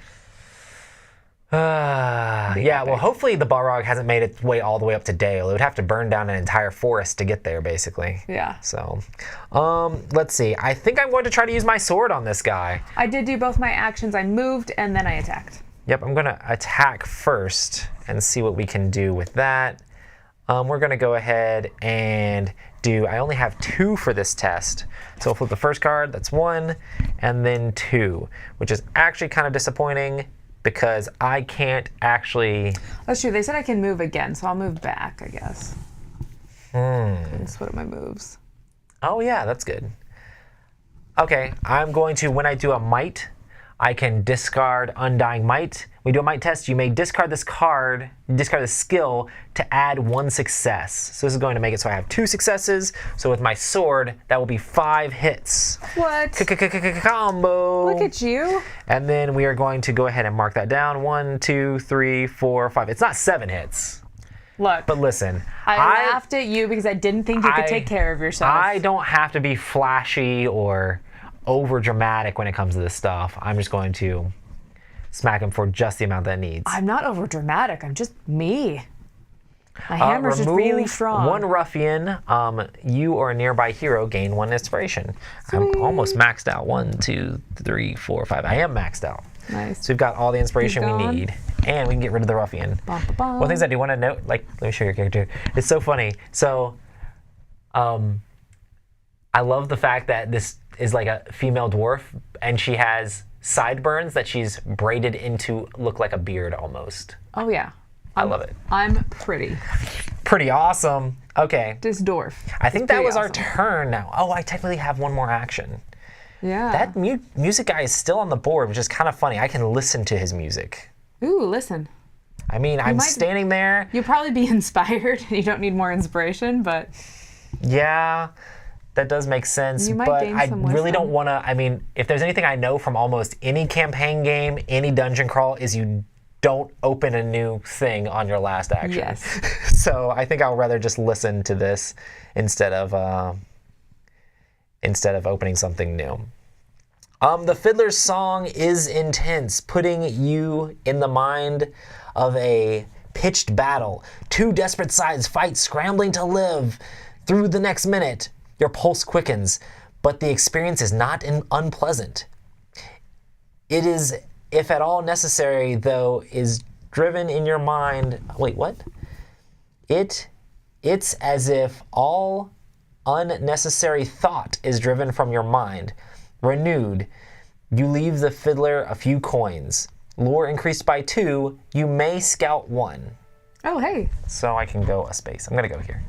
Yeah, well, hopefully the Balrog hasn't made its way all the way up to Dale. It would have to burn down an entire forest to get there, basically. Yeah. So, let's see. I think I'm going to try to use my sword on this guy. I did do both my actions. I moved and then I attacked. Yep, I'm going to attack first and see what we can do with that. We're going to go ahead and do, I only have 2 for this test. So we'll flip the first card, that's 1, and then 2, which is actually kind of disappointing because I can't actually... That's true. They said I can move again, so I'll move back, I guess. And split up my moves. Oh yeah, that's good. Okay, I'm going to, when I do a might, I can discard Undying Might. When we do a might test, you may discard this card, discard the skill to add 1 success. So this is going to make it so I have 2 successes. So with my sword, that will be 5 hits. What? Combo. Look at you. And then we are going to go ahead and mark that down. 1, 2, 3, 4, 5. It's not 7 hits. Look. But listen, I laughed at you because I didn't think you could take care of yourself. I don't have to be flashy or over dramatic when it comes to this stuff. I'm just going to smack him for just the amount that it needs. I'm not over dramatic. I'm just me. My hammer's just really strong. 1 ruffian. You or a nearby hero gain 1 inspiration. I'm almost maxed out. 1, 2, 3, 4, 5. I am maxed out. Nice. So we've got all the inspiration He's we gone. need. And we can get rid of the ruffian. Bum, ba, bum. One things I do want to note, like, let me show your character. It's so funny. So, I love the fact that this is like a female dwarf, and she has sideburns that she's braided into look like a beard almost. Oh, yeah. I love it. I'm pretty. Pretty awesome. Okay. This dwarf. I think that pretty was our awesome. turn now. Oh, I technically have 1 more action. Yeah. That music guy is still on the board, which is kind of funny. I can listen to his music. Ooh, listen. I mean, I'm might- standing there. You'll probably be inspired. You don't need more inspiration, but Yeah, that does make sense. You might but gain I some really wisdom. don't want to. I mean, if there's anything I know from almost any campaign game, any dungeon crawl, is you don't open a new thing on your last action. Yes. So I think I'll rather just listen to this instead of opening something new. The Fiddler's Song is intense, putting you in the mind of a pitched battle. 2 desperate sides fight, scrambling to live. Through the next minute, your pulse quickens, but the experience is not unpleasant. It is, if at all necessary, though, is driven in your mind. Wait, what? It's as if all unnecessary thought is driven from your mind. Renewed, you leave the fiddler a few coins. Lore increased by 2, you may scout 1. oh, hey. So I can go a space. I'm gonna go here.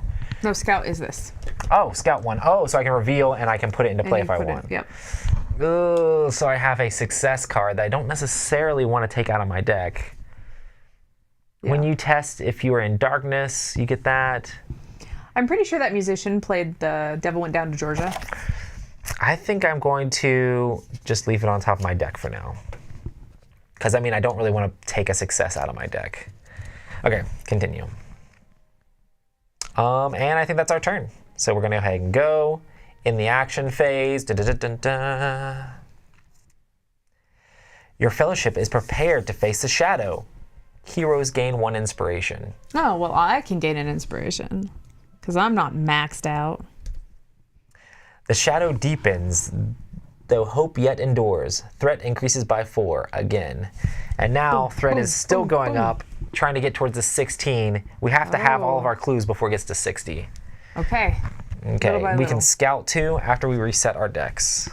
No, scout is this. Oh, scout 1. Oh, so I can reveal and I can put it into play And if you I put want. Yep. Ooh, so I have a success card that I don't necessarily want to take out of my deck. When Yeah. you test if you are in darkness, you get that. I'm pretty sure that musician played The Devil Went Down to Georgia. I think I'm going to just leave it on top of my deck for now. Because, I mean, I don't really want to take a success out of my deck. Okay, continue. And I think that's our turn. So we're going to go ahead and go in the action phase. Da-da-da-da-da. Your fellowship is prepared to face the shadow. Heroes gain 1 inspiration. Oh, well, I can gain an inspiration because I'm not maxed out. The shadow deepens, though hope yet endures. Threat increases by 4 again. And now threat is still going up, trying to get towards the 16. We have to have all of our clues before it gets to 60. Okay. Okay, Little by we little. can scout 2 after we reset our decks.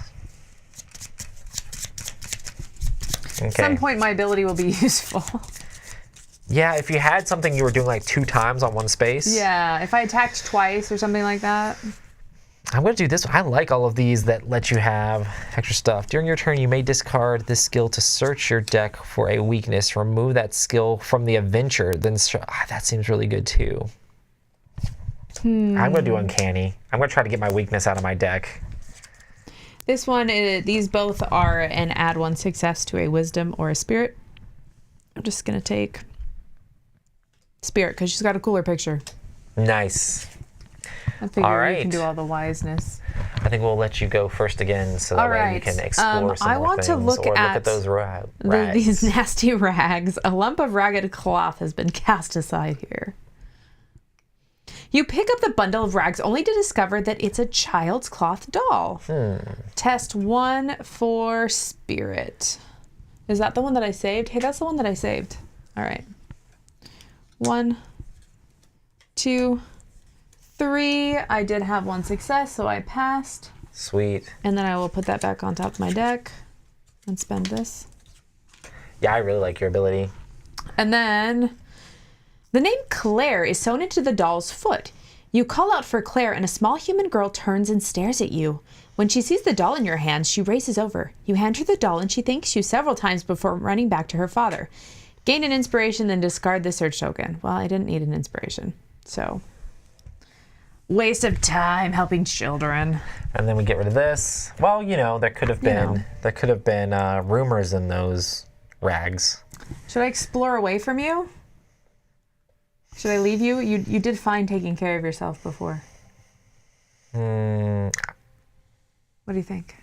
Okay. At some point, my ability will be useful. Yeah, if you had something you were doing like 2 times on 1 space. Yeah, if I attacked twice or something like that. I'm going to do this one. I like all of these that let you have extra stuff. During your turn, you may discard this skill to search your deck for a weakness. Remove that skill from the adventure. Then that seems really good too. I'm going to do uncanny. I'm going to try to get my weakness out of my deck. This one, these both are an add 1 success to a wisdom or a spirit. I'm just going to take spirit because she's got a cooler picture. Nice. I figure All you right. can do all the wiseness. I think we'll let you go first again so that All way you right. can explore some I more want things. to look or look at at those rags. These nasty rags. A lump of ragged cloth has been cast aside here. You pick up the bundle of rags only to discover that it's a child's cloth doll. Test 1 for spirit. Is that the one that I saved? Hey, that's the one that I saved. All right. 1, 2, 3. I did have 1 success, so I passed. Sweet. And then I will put that back on top of my deck and spend this. Yeah, I really like your ability. And then the name Claire is sewn into the doll's foot. You call out for Claire, and a small human girl turns and stares at you. When she sees the doll in your hands, she races over. You hand her the doll, and she thanks you several times before running back to her father. Gain an inspiration, then discard the search token. Well, I didn't need an inspiration, so waste of time helping children. And then we get rid of this. Well, you know, there could have been rumors in those rags. Should I explore away from you? Should I leave you? You did fine taking care of yourself before. What do you think?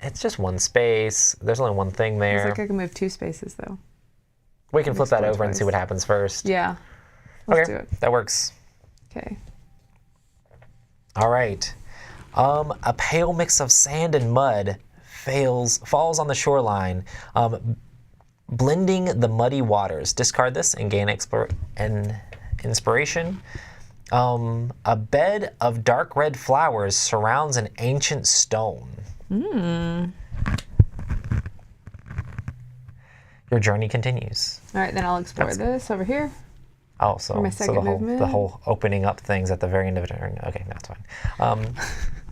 It's just 1 space. There's only 1 thing there. Looks like I can move 2 spaces, though. We can flip that over and twice. see what happens first. Yeah. Let's do it. That works. Okay. All right. A pale mix of sand and mud falls on the shoreline, blending the muddy waters. Discard this and gain an inspiration. A bed of dark red flowers surrounds an ancient stone. Your journey continues. All right, then I'll explore this over here. Oh, so my second movement. the whole opening up things at the very end of a turn. Okay, that's fine.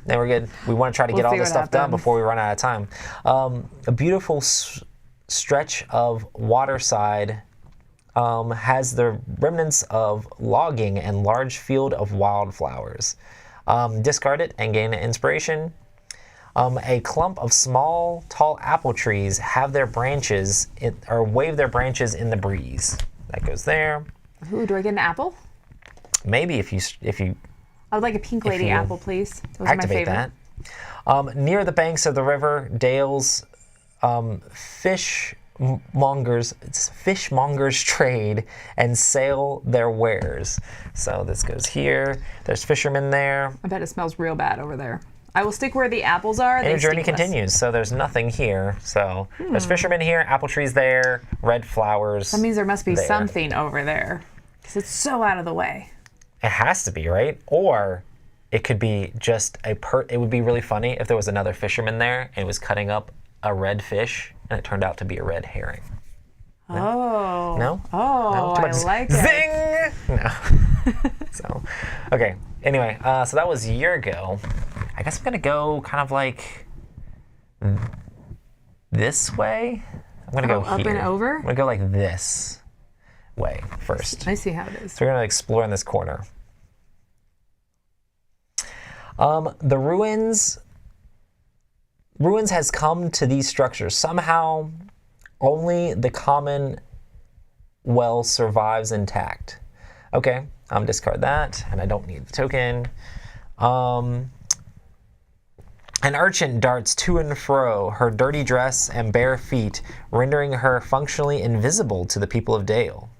Then we're good. We want to try to get all see this what stuff done happens. before we run out of time. A beautiful stretch of waterside has the remnants of logging and large field of wildflowers. Discard it and gain an inspiration. A clump of small, tall apple trees have their branches or wave their branches in the breeze. That goes there. Ooh, do I get an apple? Maybe if you I would like a pink lady you apple, please. Those are my activate favorite. that. Near the banks of the river, Dale's fishmongers trade and sell their wares. So this goes here. There's fishermen there. I bet it smells real bad over there. I will stick where the apples are. And They your journey stink less. continues. So there's nothing here. So there's fishermen here, apple trees there, red flowers. That means there must be there. something over there. Because it's so out of the way. It has to be, right? Or it could be just it would be really funny if there was another fisherman there and was cutting up a red fish and it turned out to be a red herring. Oh. No? Oh, No? Too I much like it. Zing! No. So, okay. Anyway, so that was a year ago. I guess I'm going to go kind of like this way. I'm going to go up here. and over? I'm going to go like this way first. I see how it is. So we're going to explore in this corner. The ruins has come to these structures. Somehow, only the common well survives intact. Okay, discard that, and I don't need the token. An urchin darts to and fro, her dirty dress and bare feet, rendering her functionally invisible to the people of Dale.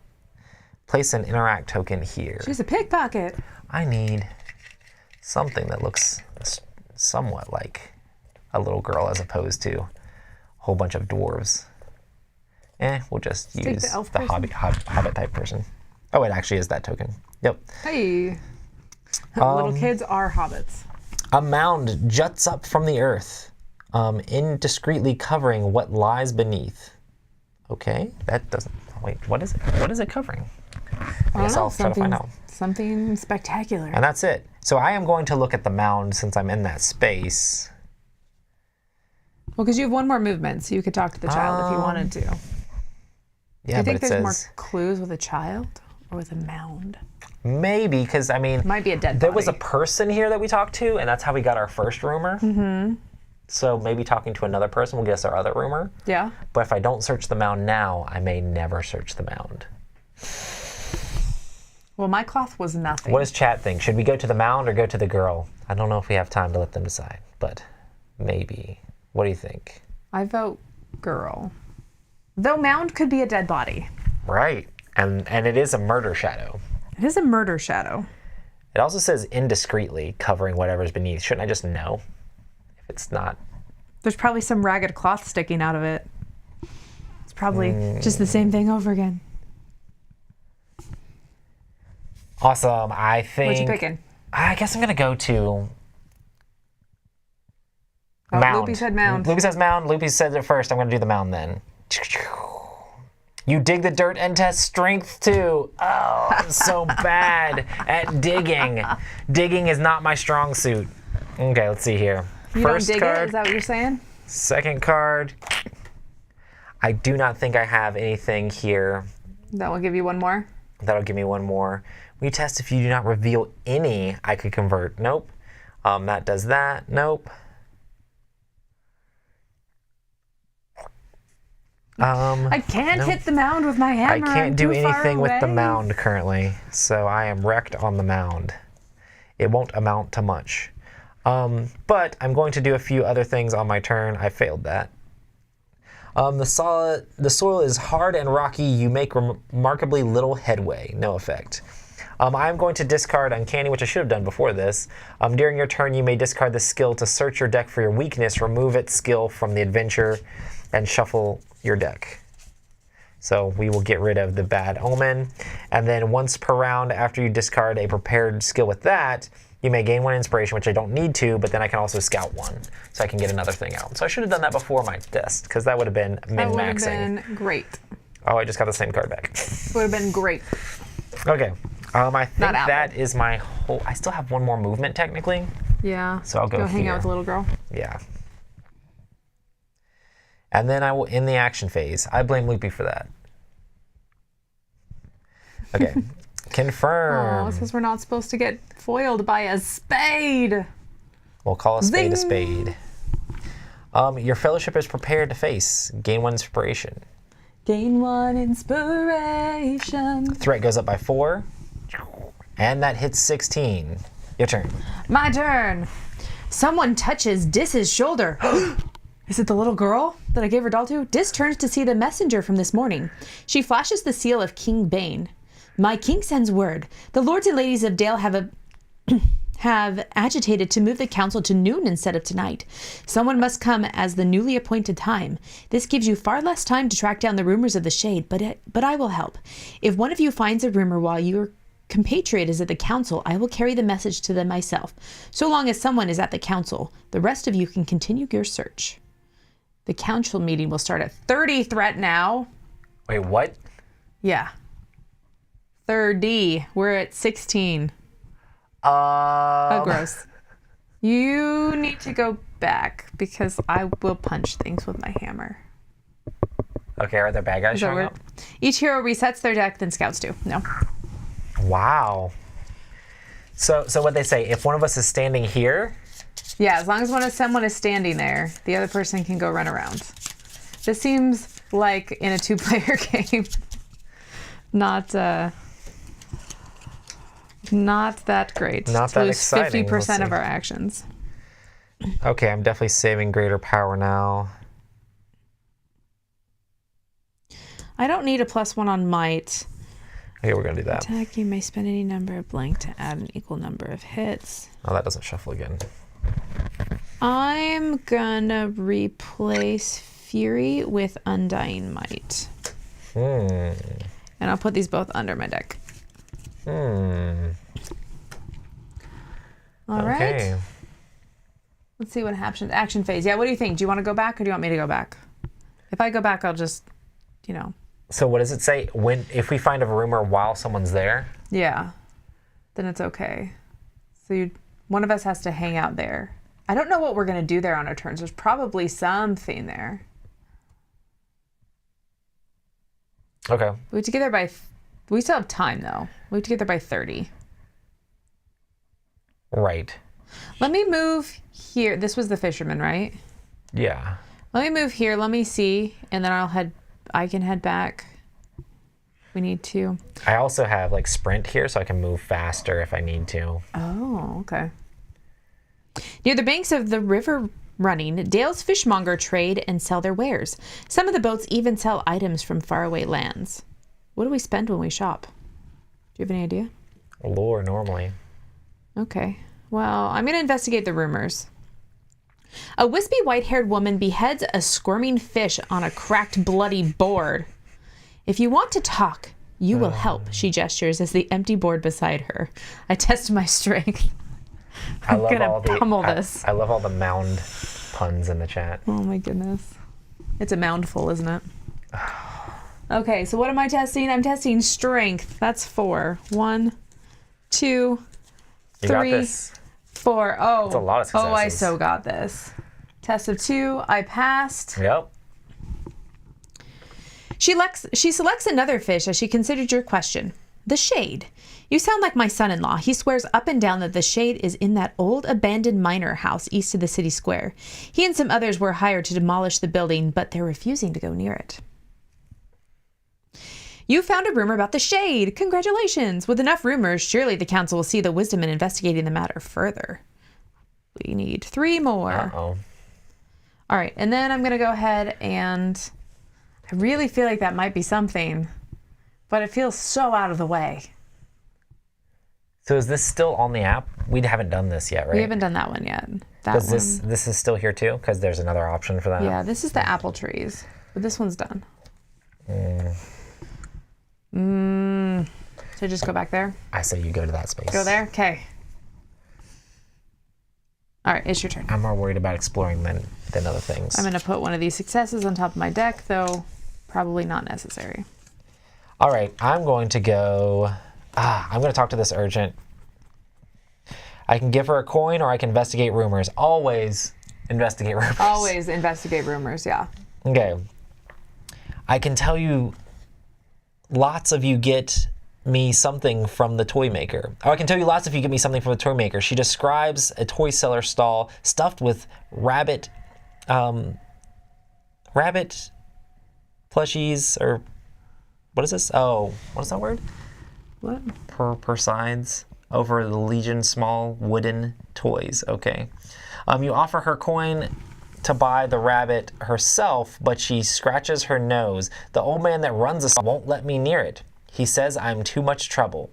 Place an interact token here. She's a pickpocket. I need something that looks somewhat like a little girl as opposed to a whole bunch of dwarves. We'll just Take use the elf the person. hobbit type person. Oh, it actually is that token. Yep. Hey. Little kids are hobbits. A mound juts up from the earth, indiscreetly covering what lies beneath. Okay, that doesn't. Wait, what is it? What is it covering? I guess I'll try to find out. Something spectacular. And that's it. So I am going to look at the mound since I'm in that space. Well, because you have 1 more movement, so you could talk to the child if you wanted to. Do Yeah, you but think it there's more says clues with a child or with a mound? maybe because I mean, Might be a dead there was a body. person here that we talked to, and that's how we got our first rumor. Mm-hmm. So maybe talking to another person will get us our other rumor. Yeah. But if I don't search the mound now, I may never search the mound. Well, my cloth was nothing. What does chat think? Should we go to the mound or go to the girl? I don't know if we have time to let them decide, but maybe. What do you think? I vote girl. Though mound could be a dead body. Right. And it is a murder shadow. It is a murder shadow. It also says indiscreetly covering whatever's beneath. Shouldn't I just know if it's not? There's probably some ragged cloth sticking out of it. It's probably just the same thing over again. Awesome. I think. What you picking? I guess I'm gonna go to Oh, mound. Loopy said mound. Loopy says mound. Loopy said it first. I'm gonna do the mound then. You dig the dirt and test strength too. Oh, I'm so bad at digging. Digging is not my strong suit. Okay, let's see here. You First don't dig card, it? Is that what you're saying? second card. I do not think I have anything here. That will give you one more. That'll give me one more. We test if you do not reveal any, I could convert. Nope. That does that. Nope. I can't hit the mound with my I hammer. can't I'm do too far anything with the away. mound currently, so I am wrecked on the mound. It won't amount to much. But I'm going to do a few other things on my turn. I failed that. The soil is hard and rocky. You make remarkably little headway. No effect. I'm going to discard Uncanny, which I should have done before this. During your turn, you may discard the skill to search your deck for your weakness, remove its skill from the adventure, and shuffle your deck. So we will get rid of the Bad Omen. And then once per round, after you discard a prepared skill with that, you may gain 1 inspiration, which I don't need to, but then I can also scout 1, so I can get another thing out. So I should have done that before my test, because that would have been That would have min-maxing. been great. Oh, I just got the same card back. Would have been great. Okay. I think Not Apple. that is my whole... I still have one more movement, technically. Yeah. So I'll go hang here. out with the little girl. Yeah. And then I will end the action phase. I blame Loopy for that. Okay. Confirm. Oh, it says we're not supposed to get foiled by a spade. We'll call a spade a Zing. spade. Your fellowship is prepared to face. Gain 1 inspiration. Gain 1 inspiration. Threat goes up by 4. And that hits 16. Your turn. My turn. Someone touches Dis's shoulder. Is it the little girl that I gave her doll to? Dis turns to see the messenger from this morning. She flashes the seal of King Bane. My king sends word. The lords and ladies of Dale have agitated to move the council to noon instead of tonight. Someone must come as the newly appointed time. This gives you far less time to track down the rumors of the shade, but I will help. If one of you finds a rumor while your compatriot is at the council, I will carry the message to them myself. So long as someone is at the council, the rest of you can continue your search. The council meeting will start at 30 threat now. Wait, what? Yeah. 30. We're at 16. Oh, Gross. You need to go back because I will punch things with my hammer. Okay, are there bad guys Does that showing work? up? Each hero resets their deck, then scouts do. No. Wow. So what they say, if one of us is standing here, Yeah, as long as someone is standing there, the other person can go run around. This seems like in a 2-player game. Not that great. Not To that lose exciting. 50% Let's of see. our actions. okay, I'm definitely saving greater power now. I don't need a +1 on might. Okay, we're gonna do that. Attack, you may spend any number of blank to add an equal number of hits. Oh, that doesn't shuffle again. I'm gonna replace Fury with Undying Might. And I'll put these both under my deck. All right. Okay. Let's see what happens. Action phase. Yeah, what do you think? Do you want to go back or do you want me to go back? If I go back, I'll just, So what does it say? If we find a rumor while someone's there? yeah, then it's okay. So one of us has to hang out there. I don't know what we're going to do there on our turns. There's probably something there. Okay. We have to get there by... We still have time, though. We have to get there by 30. Right. Let me move here. This was the fisherman, right? Yeah. Let me move here. Let me see. And then I can head back. We need to. I also have like sprint here, so I can move faster if I need to. Oh, okay. Near the banks of the river running, Dale's fishmonger trade and sell their wares. Some of the boats even sell items from faraway lands. What do we spend when we shop? Do you have any idea? Lore normally. Okay. Well, I'm going to investigate the rumors. A wispy white-haired woman beheads a squirming fish on a cracked bloody board. If you want to talk, You will help, she gestures as the empty board beside her. I test my strength. I'm gonna pummel this. I love all the mound puns in the chat. Oh my goodness. It's a moundful, isn't it? Okay, so what am I testing? I'm testing strength. That's 4. 1, 2, You 3, got this. 4. Oh, That's a lot of oh, I successes. so got this. Test of 2. I passed. Yep. She selects another fish as she considers your question. The Shade. You sound like my son-in-law. He swears up and down that the Shade is in that old abandoned miner house east of the city square. He and some others were hired to demolish the building, but they're refusing to go near it. You found a rumor about the Shade. Congratulations. With enough rumors, surely the council will see the wisdom in investigating the matter further. We need 3 more. Uh-oh. All right, and then I'm going to go ahead and I really feel like that might be something, but it feels so out of the way. So is this still on the app? We haven't done this yet, right? We haven't done that one yet. That one. This is still here too? Because there's another option for that. Yeah, this is the apple trees, but this one's done. So just go back there? I say you go to that space. Go there? Okay. All right, it's your turn. I'm more worried about exploring than other things. I'm going to put one of these successes on top of my deck, though probably not necessary. All right, I'm going to go... I'm going to talk to this urgent. I can give her a coin or I can investigate rumors. Always investigate rumors. Always investigate rumors, yeah. Okay. I can tell you lots of you get me something from the toy maker. Or I can tell you lots of you get me something from the toy maker. She describes a toy seller stall stuffed with rabbit plushies, or what is this? Oh, what is that word? What? Per sides over the Legion small wooden toys. Okay. You offer her coin to buy the rabbit herself, but she scratches her nose. The old man that runs the stall won't let me near it. He says I'm too much trouble.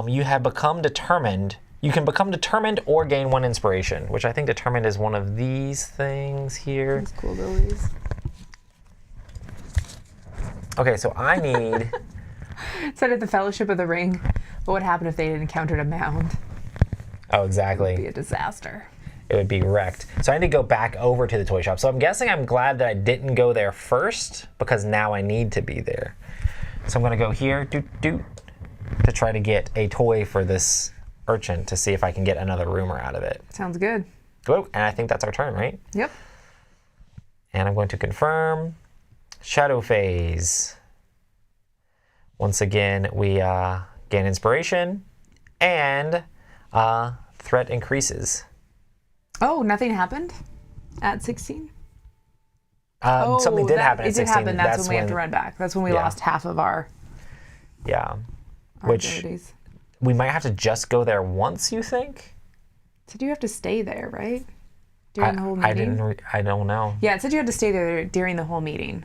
You have become determined. You can become determined or gain 1 inspiration, which I think determined is one of these things here. That's cool, Louise. Okay, so I need... Said at the Fellowship of the Ring, what would happen if they had encountered a mound? Oh, It would be exactly. a disaster. It would be wrecked. So I need to go back over to the toy shop. So I'm guessing I'm glad that I didn't go there first, because now I need to be there. So I'm going to go here, to try to get a toy for this urchin to see if I can get another rumor out of it. Sounds good. Oh, and I think that's our turn, right? Yep. And I'm going to confirm Shadow Phase. Once again, we gain inspiration, and threat increases. Oh, nothing happened at 16? Something did happen at 16. It did happen. That's when we have to run back. That's when we lost half of our which abilities. we might have to just go there once, you think? So do you have to stay there, right? During the whole meeting? I don't know. Yeah, it said you had to stay there during the whole meeting.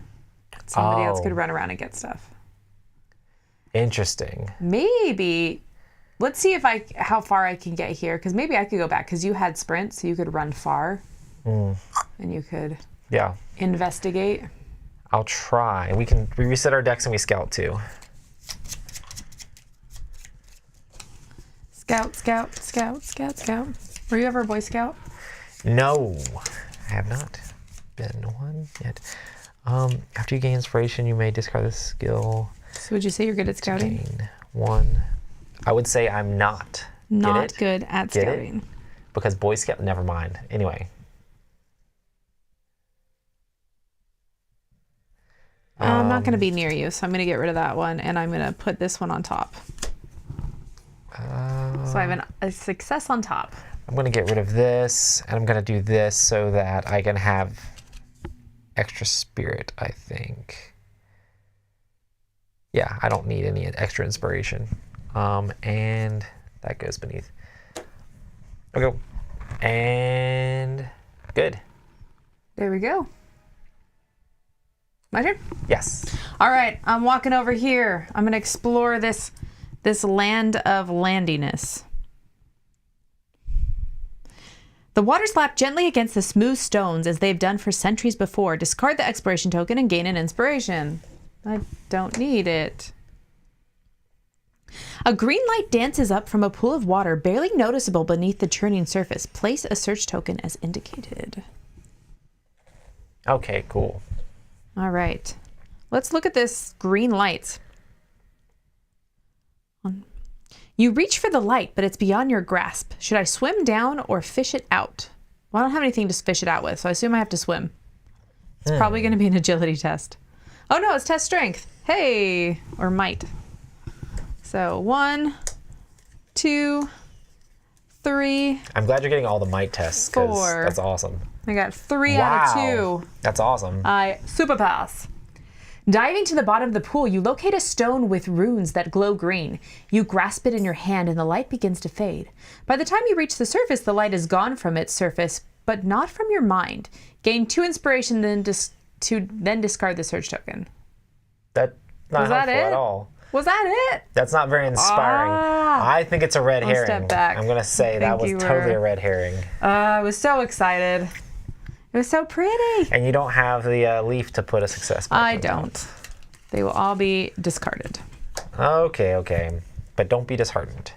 Somebody else could run around and get stuff. Interesting. Maybe. Let's see how far I can get here, because maybe I could go back, because you had sprint, so you could run far. And you could investigate. I'll try. We reset our decks and we scout too. Scout, scout, scout, scout, scout. Were you ever a Boy Scout? No, I have not been one yet. After you gain inspiration, you may discard this skill. So would you say you're good at scouting? Gain 1. I would say I'm not. Not good at Get it? scouting. Because Boy Scout, never mind. Anyway. I'm not going to be near you, so I'm going to get rid of that one, and I'm going to put this one on top. So I have a success on top. I'm going to get rid of this, and I'm going to do this so that I can have extra spirit, I think. Yeah, I don't need any extra inspiration. And that goes beneath. Okay. And good. There we go. My turn? Yes. All right, I'm walking over here. I'm going to explore this land of landiness. The waters lap gently against the smooth stones as they've done for centuries before. Discard the exploration token and gain an inspiration. I don't need it. A green light dances up from a pool of water barely noticeable beneath the churning surface. Place a search token as indicated. Okay, cool. All right. Let's look at this green light. You reach for the light, but it's beyond your grasp. Should I swim down or fish it out? Well, I don't have anything to fish it out with, so I assume I have to swim. It's probably going to be an agility test. Oh, no, it's test strength. Hey, or might. So 1, 2, 3. I'm glad you're getting all the might tests, because 4. that's awesome. I got 3 out of 2. That's awesome. I super pass. Diving to the bottom of the pool, you locate a stone with runes that glow green. You grasp it in your hand and the light begins to fade. By the time you reach the surface, the light is gone from its surface, but not from your mind. Gain 2 inspiration, then discard the search token. That's not Was that helpful it? at all. Was that it? That's not very inspiring. I think it's a red herring. step back. I'm going to say that was totally a red herring. I was so excited. It was so pretty. And you don't have the leaf to put a success mark I on don't. top. They will all be discarded. Okay. But don't be disheartened.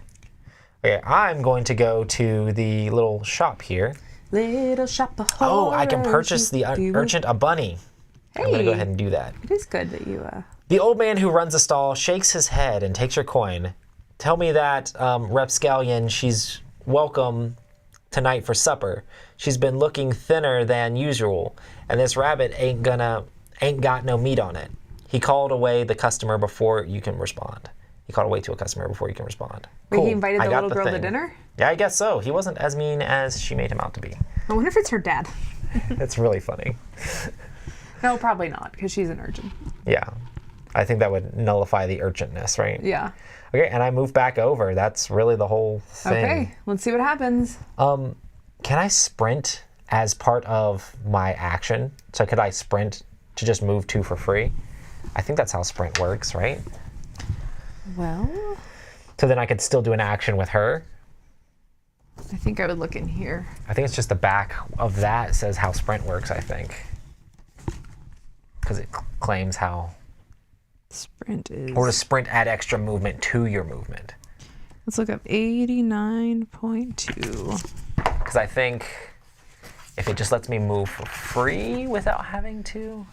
Okay, I'm going to go to the little shop here. Little shop of Oh, I can horrors, purchase the you do. urchin a bunny. I'm going to go ahead and do that. It is good that you... The old man who runs the stall shakes his head and takes your coin. Tell me that Rapscallion, she's welcome tonight for supper. She's been looking thinner than usual, and this rabbit ain't got no meat on it. He called away the customer before you can respond. He called away to a customer before you can respond. Wait, Cool. he invited I the got little girl to thing. dinner? Yeah, I guess so. He wasn't as mean as she made him out to be. I wonder if it's her dad. That's really funny. No, probably not, because she's an urchin. Yeah. I think that would nullify the urchinness, right? Yeah. Okay, and I move back over. That's really the whole thing. Okay, let's see what happens. Can I sprint as part of my action? So could I sprint to just move 2 for free? I think that's how sprint works, right? Well, So then I could still do an action with her. I think I would look in here. I think it's just the back of that says how sprint works, I think. Because it claims how... Sprint is... Or to sprint add extra movement to your movement. Let's look up 89.2. Because I think if it just lets me move for free without having to...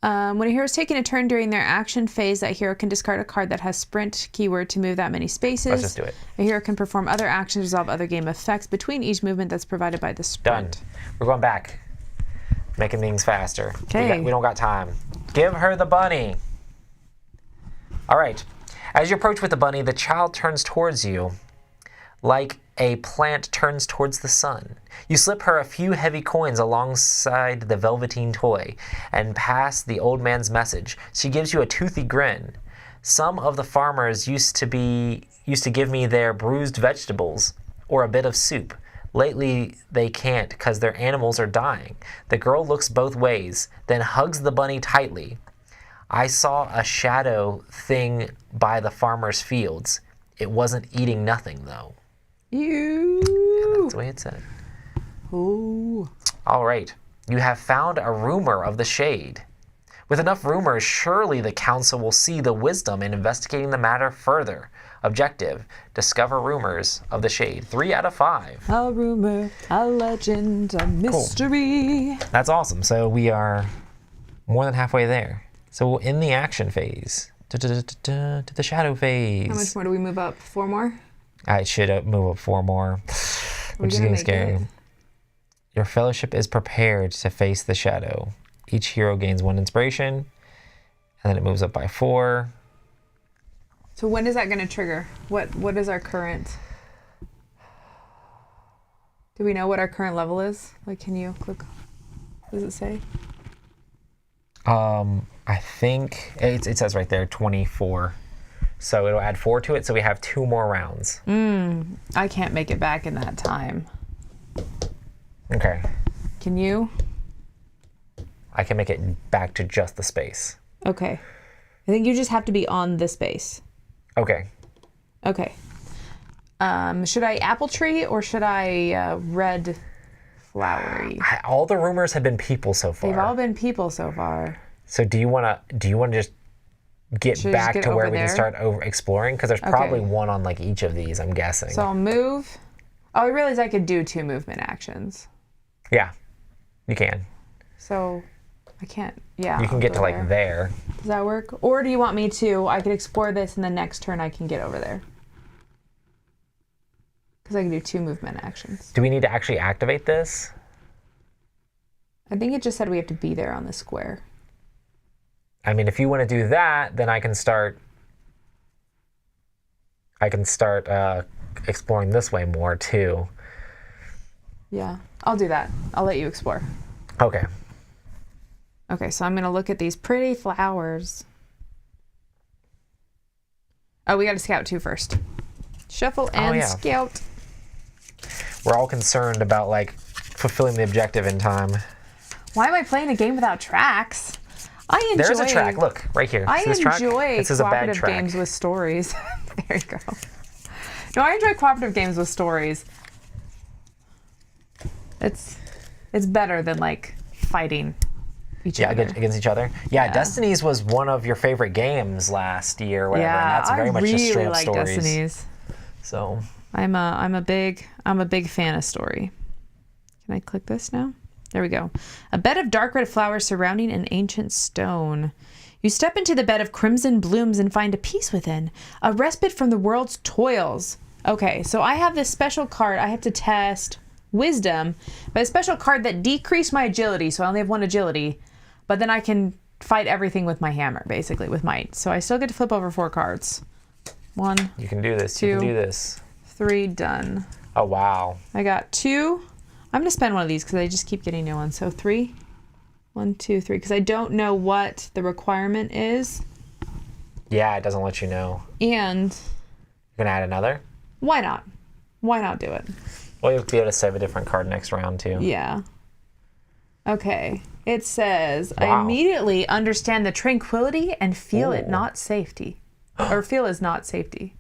When a hero is taking a turn during their action phase, that hero can discard a card that has sprint keyword to move that many spaces. Let's just do it. A hero can perform other actions, resolve other game effects between each movement that's provided by the Done. sprint. We're going back. Making things faster. Okay. We don't got time. Give her the bunny. All right. As you approach with the bunny, the child turns towards you like a plant turns towards the sun. You slip her a few heavy coins alongside the velveteen toy and pass the old man's message. She gives you a toothy grin. Some of the farmers used to give me their bruised vegetables or a bit of soup. Lately, they can't because their animals are dying. The girl looks both ways, then hugs the bunny tightly. I saw a shadow thing by the farmer's fields. It wasn't eating nothing, though. You. And that's the way it said. Oh. All right. You have found a rumor of the shade. With enough rumors, surely the council will see the wisdom in investigating the matter further. Objective: discover rumors of the shade. 3 out of 5. A rumor, a legend, a mystery. That's awesome. So we are more than halfway there. So in the action phase, to the shadow phase. How much more do we move up? 4 more? I should move up 4 more, which is gonna getting make scary. it. Your fellowship is prepared to face the shadow. Each hero gains 1 inspiration, and then it moves up by 4. So when is that going to trigger? What is our current? Do we know what our current level is? Like, can you click? What does it say? I think it says right there 24. So it'll add 4 to it, so we have 2 more rounds. I can't make it back in that time. Okay. Can you? I can make it back to just the space. Okay. I think you just have to be on the space. Okay. Okay. Should I apple tree or should I red flowery? All the rumors have been people so far. They've all been people so far. So do you want to just get Should I just back get to where over we can there? start over exploring? Because there's probably one on like each of these, I'm guessing. So I'll move. Oh, I realized I could do 2 movement actions. Yeah, you can. So I can't. Yeah. You can I'll get go to like there. Does that work? Or do you want me to? I could explore this, and the next turn I can get over there. Because I can do 2 movement actions. Do we need to actually activate this? I think it just said we have to be there on the square. I mean, if you want to do that, then I can start exploring this way more too. Yeah, I'll do that. I'll let you explore. Okay. Okay, so I'm going to look at these pretty flowers. Oh, we got to scout 2 first. Shuffle and scout. We're all concerned about like fulfilling the objective in time. Why am I playing a game without tracks? I enjoy. There's a track. Look, right here. I See this track? enjoy This is a bad cooperative track. games with stories. There you go. No, I enjoy cooperative games with stories. It's better than like fighting each other. Against each other. Yeah, Destinies was one of your favorite games last year, or whatever, and that's very much just straight up like stories. Destinies. So I'm a big fan of story. Can I click this now? There we go. A bed of dark red flowers surrounding an ancient stone. You step into the bed of crimson blooms and find a peace within, a respite from the world's toils. Okay, so I have this special card. I have to test wisdom, but a special card that decreased my agility, so I only have 1 agility, but then I can fight everything with my hammer, basically, with might. So I still get to flip over 4 cards. 1, you can do this. 2, You can do this. 3, done. Oh wow. I got 2. I'm going to spend one of these because I just keep getting new ones. So 3. 1, 2, 3. Because I don't know what the requirement is. Yeah, it doesn't let you know. And You're gonna add another? why not? Why not do it? Well, you'll be able to save a different card next round too. Yeah. Okay. It says, I Wow. immediately understand the tranquility and feel it not safety. Or feel is not safety.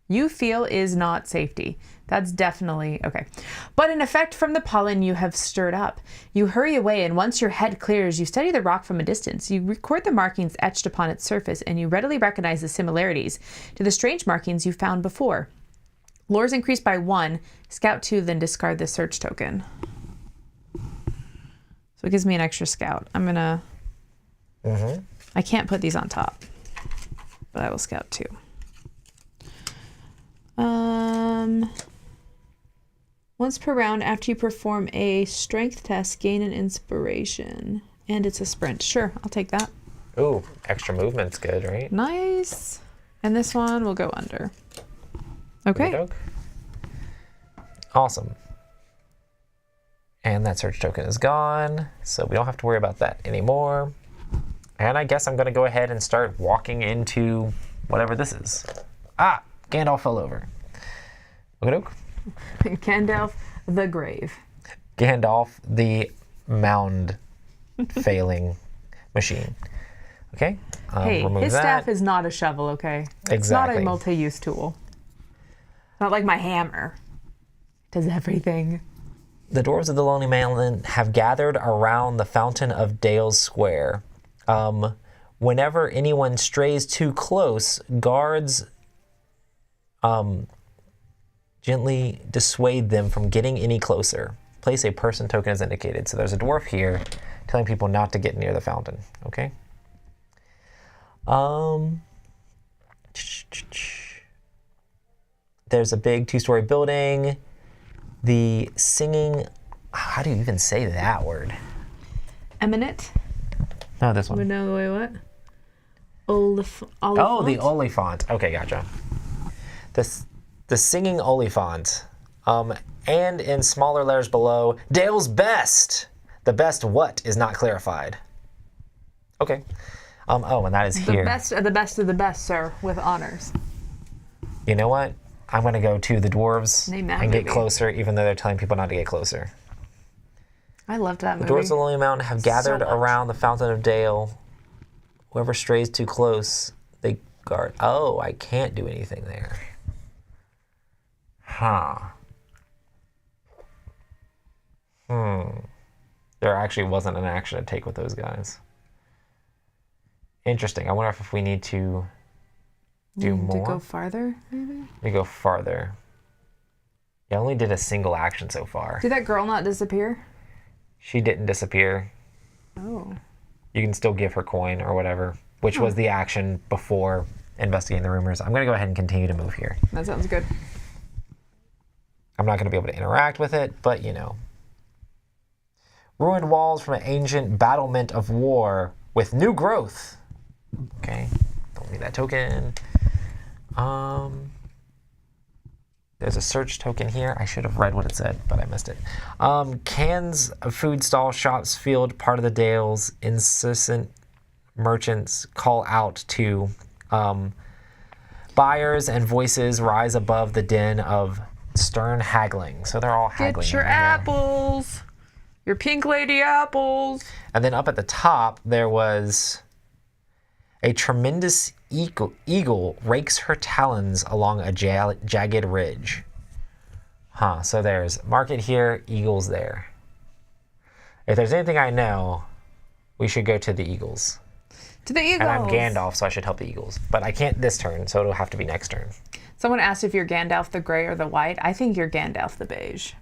You feel is not safety. That's definitely okay. But an effect from the pollen you have stirred up. You hurry away, and once your head clears, you study the rock from a distance. You record the markings etched upon its surface, and you readily recognize the similarities to the strange markings you found before. Lores increased by 1. Scout 2, then discard the search token. So it gives me an extra scout. I'm gonna. I can't put these on top, but I will scout 2. Once per round, after you perform a strength test, gain an inspiration. And it's a sprint. Sure, I'll take that. Ooh, extra movement's good, right? Nice. And this one will go under. Okay. Okey-doke. Awesome. And that search token is gone, so we don't have to worry about that anymore. And I guess I'm going to go ahead and start walking into whatever this is. Ah, Gandalf fell over. Okey-doke. Gandalf the Grave. Gandalf the mound failing machine. Okay. Hey, remove his that. staff is not a shovel, okay? It's Exactly. not a multi-use tool. Not like my hammer. It does everything. The dwarves of the Lonely Mountain have gathered around the fountain of Dale's Square. Whenever anyone strays too close, guards gently dissuade them from getting any closer. Place a person token as indicated. So there's a dwarf here telling people not to get near the fountain. Okay. There's a big 2-story building. The singing, how do you even say that word? Eminent? No, this one. No, wait, what? Oh, the Oliphant. Okay, gotcha. The singing Oliphant. And in smaller letters below, Dale's best. The best what is not clarified. Okay. Oh, and that is The here. best of the best of the best, sir, with honors. You know what? I'm going to go to the dwarves Name that and get movie. closer, even though they're telling people not to get closer. I loved that movie. The dwarves of the Lonely Mountain have gathered much. around the Fountain of Dale. Whoever strays too close, they guard. Oh, I can't do anything there. Huh. There actually wasn't an action to take with those guys. Interesting. I wonder if we need to do more. To go farther, maybe? We go farther. Yeah, I only did a single action so far. Did that girl not disappear? She didn't disappear. Oh. You can still give her coin or whatever, which was the action before investigating the rumors. I'm going to go ahead and continue to move here. That sounds good. I'm not going to be able to interact with it, but you know. Ruined walls from an ancient battlement of war with new growth. Okay, don't need that token. There's a search token here. I should have read what it said, but I missed it. Cans of food stall, shops, field, part of the dales, incessant merchants call out to buyers, and voices rise above the din of stern haggling. So they're all haggling. Get your right now. apples. Your pink lady apples. And then up at the top, there was a tremendous eagle rakes her talons along a jagged ridge. Huh, so there's market here, eagles there. If there's anything I know, we should go to the eagles. To the eagles. And I'm Gandalf, so I should help the eagles. But I can't this turn, so it'll have to be next turn. Someone asked if you're Gandalf the gray or the white. I think you're Gandalf the beige.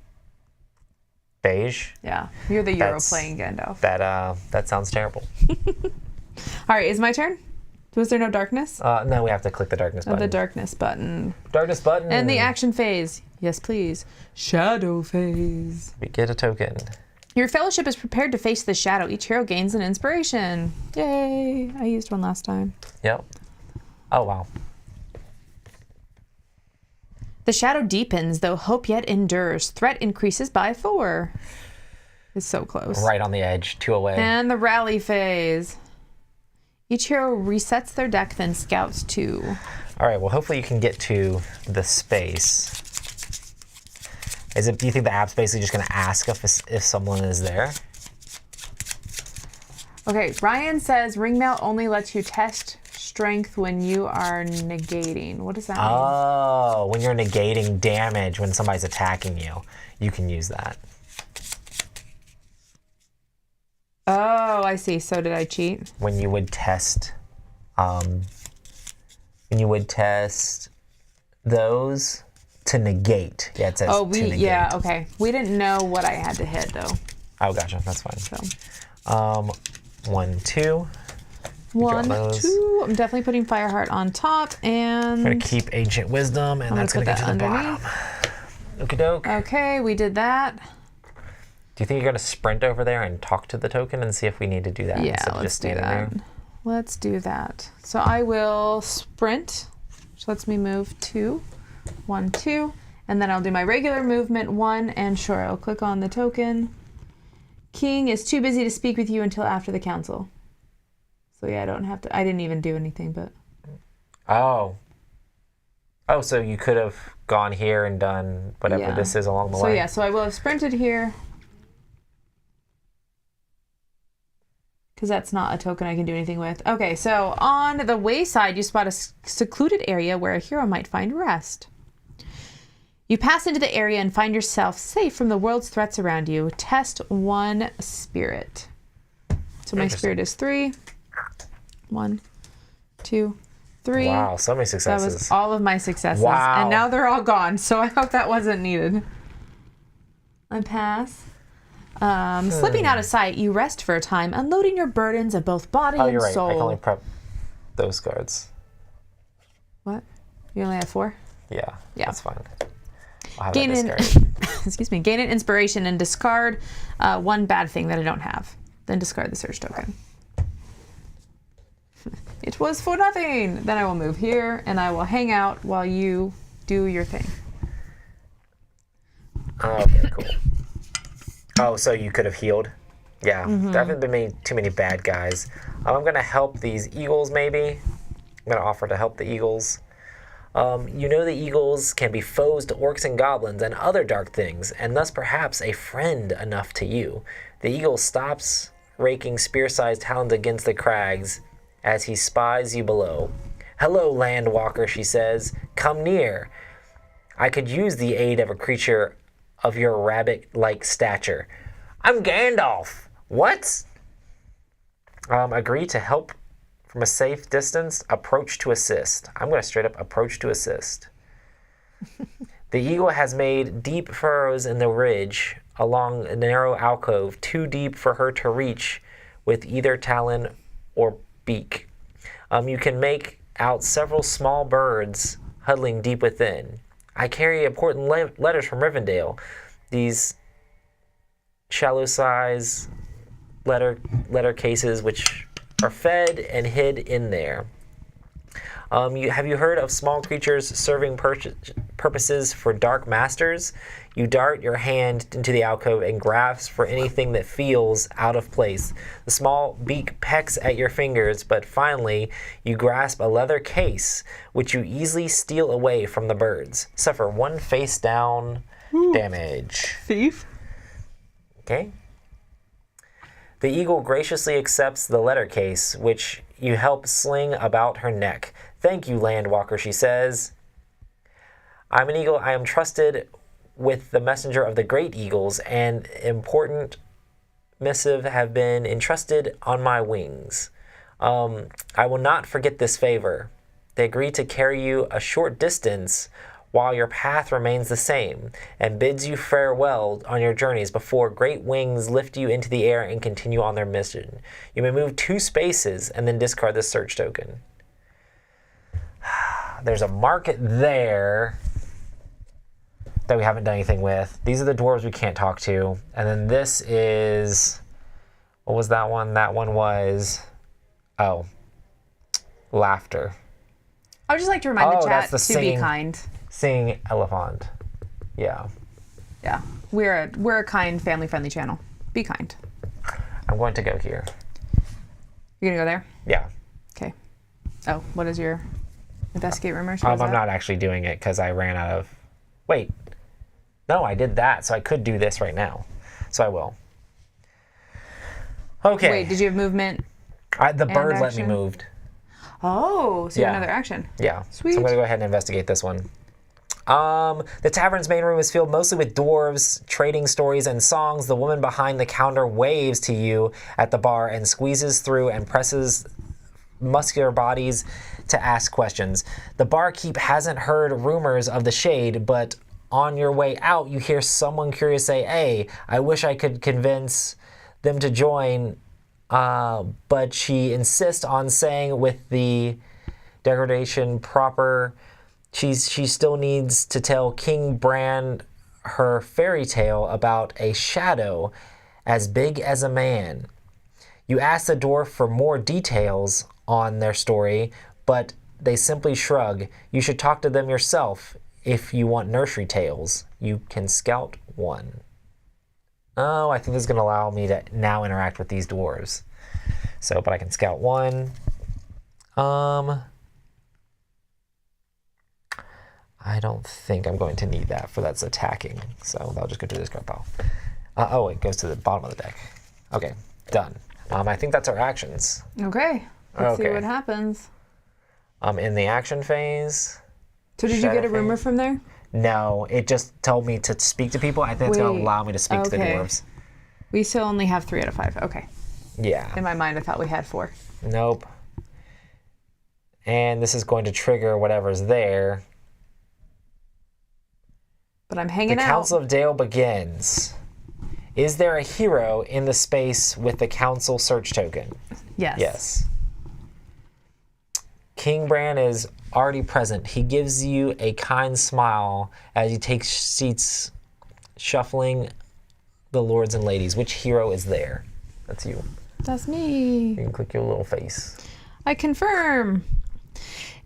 Beige? Yeah, you're the Euro That's- playing Gandalf. That sounds terrible. All right, is my turn? Was there no darkness? No, we have to click the darkness button. The darkness button. Darkness button. And the action phase. Yes, please. Shadow phase. We get a token. Your fellowship is prepared to face the shadow. Each hero gains an inspiration. Yay. I used one last time. Yep. Oh, wow. The shadow deepens, though hope yet endures. Threat increases by 4. It's so close. Right on the edge, 2 away. And the rally phase. Each hero resets their deck, then scouts 2. All right, well, hopefully you can get to the space. Do you think the app's basically just going to ask if someone is there? Okay, Ryan says ringmail only lets you test strength when you are negating. What does that mean? Oh, when you're negating damage when somebody's attacking you, you can use that. Oh, I see. So did I cheat? When you would test, those to negate. Yeah, it says to negate. yeah, okay. We didn't know what I had to hit though. Oh, gotcha. That's fine. So 1, 2. 1, those. 2. I'm definitely putting Fireheart on top, and I'm gonna keep Ancient Wisdom, and that's gonna put get to that the underneath. bottom. Okie doke. Okay, we did that. Do you think you're gonna sprint over there and talk to the token and see if we need to do that Yeah, instead of let's just do standing that. there? Let's do that. So I will sprint, which lets me move 2, 1, 2, and then I'll do my regular movement 1, and sure, I'll click on the token. King is too busy to speak with you until after the council. So yeah, I don't have to. I didn't even do anything, but. Oh, so you could have gone here and done whatever Yeah. this is along the So way. yeah, so I will have sprinted here. Because that's not a token I can do anything with. Okay, so on the wayside, you spot a secluded area where a hero might find rest. You pass into the area and find yourself safe from the world's threats around you. Test 1 spirit. So my spirit is 3. 1, 2, 3. Wow, so many That successes. was all of my successes. Wow. And now they're all gone, so I hope that wasn't needed. I pass. Slipping out of sight, you rest for a time, unloading your burdens of both body Oh, and you're right. soul. I can only prep those cards. What? You only have 4? Yeah, that's fine. I'll have Gain that an, discarded. excuse me. Gain an inspiration and discard 1 bad thing that I don't have. Then discard the search token. It was for nothing. Then I will move here and I will hang out while you do your thing. Okay, cool. Oh, so you could have healed? Yeah, there haven't been too many bad guys. I'm going to help these eagles, maybe. I'm going to offer to help the eagles. You know the eagles can be foes to orcs and goblins and other dark things, and thus perhaps a friend enough to you. The eagle stops raking spear-sized talons against the crags as he spies you below. Hello, landwalker, she says. Come near. I could use the aid of a creature of your rabbit-like stature. I'm Gandalf. What? Agree to help From a safe distance, approach to assist. I'm going to straight up approach to assist. The eagle has made deep furrows in the ridge along a narrow alcove, too deep for her to reach with either talon or beak. You can make out several small birds huddling deep within. I carry important letters from Rivendell. These shallow size letter cases which are fed and hid in there. Have you heard of small creatures serving purposes for dark masters? You dart your hand into the alcove and grasp for anything that feels out of place. The small beak pecks at your fingers, but finally you grasp a leather case, which you easily steal away from the birds. Suffer 1 face down damage. Thief. Okay. The eagle graciously accepts the letter case, which you help sling about her neck. Thank you, Landwalker, she says. I'm an eagle. I am trusted with the messenger of the great eagles, and important missive have been entrusted on my wings. I will not forget this favor. They agree to carry you a short distance while your path remains the same, and bids you farewell on your journeys before great wings lift you into the air and continue on their mission. You may move 2 spaces and then discard this search token. There's a market there that we haven't done anything with. These are the dwarves we can't talk to. And then this is... What was that one? That one was... Oh. Laughter. I would just like to remind the chat that's the to singing, be kind. Singing elephant. Yeah. Yeah. We're a kind, family-friendly channel. Be kind. I'm going to go here. You're going to go there? Yeah. Okay. Oh, what is your investigate rumors? I'm not actually doing it because I ran out of... Wait. No, I did that, so I could do this right now. So I will. Okay. Wait, did you have movement? The bird let me action? move. Oh, so you have another action. Yeah. Sweet. So I'm going to go ahead and investigate this one. The tavern's main room is filled mostly with dwarves, trading stories and songs. The woman behind the counter waves to you at the bar and squeezes through and presses muscular bodies to ask questions. The barkeep hasn't heard rumors of the shade, but on your way out, you hear someone curious say, "Hey, I wish I could convince them to join," but she insists on saying with the degradation proper, she still needs to tell King Bran her fairy tale about a shadow as big as a man. You ask the dwarf for more details on their story, but they simply shrug. You should talk to them yourself if you want nursery tales. You can scout 1. Oh, I think this is going to allow me to now interact with these dwarves. So, but I can scout 1. I don't think I'm going to need that for that's attacking. So I'll just go to this card pile. Oh, it goes to the bottom of the deck. Okay, done. I think that's our actions. Okay. Let's see Okay. what happens. In the action phase. So did you Shadow get a rumor phase? from there? No, it just told me to speak to people. I think it's going to Wait, allow me to speak to the okay. dwarves. We still only have 3 out of 5. Okay. Yeah. In my mind, I thought we had 4. Nope. And this is going to trigger whatever's there. But I'm hanging The out. Council of Dale begins. Is there a hero in the space with the council search token? Yes. Yes. King Bran is already present. He gives you a kind smile as he takes seats, shuffling the lords and ladies. Which hero is there? That's you. That's me. You can click your little face. I confirm.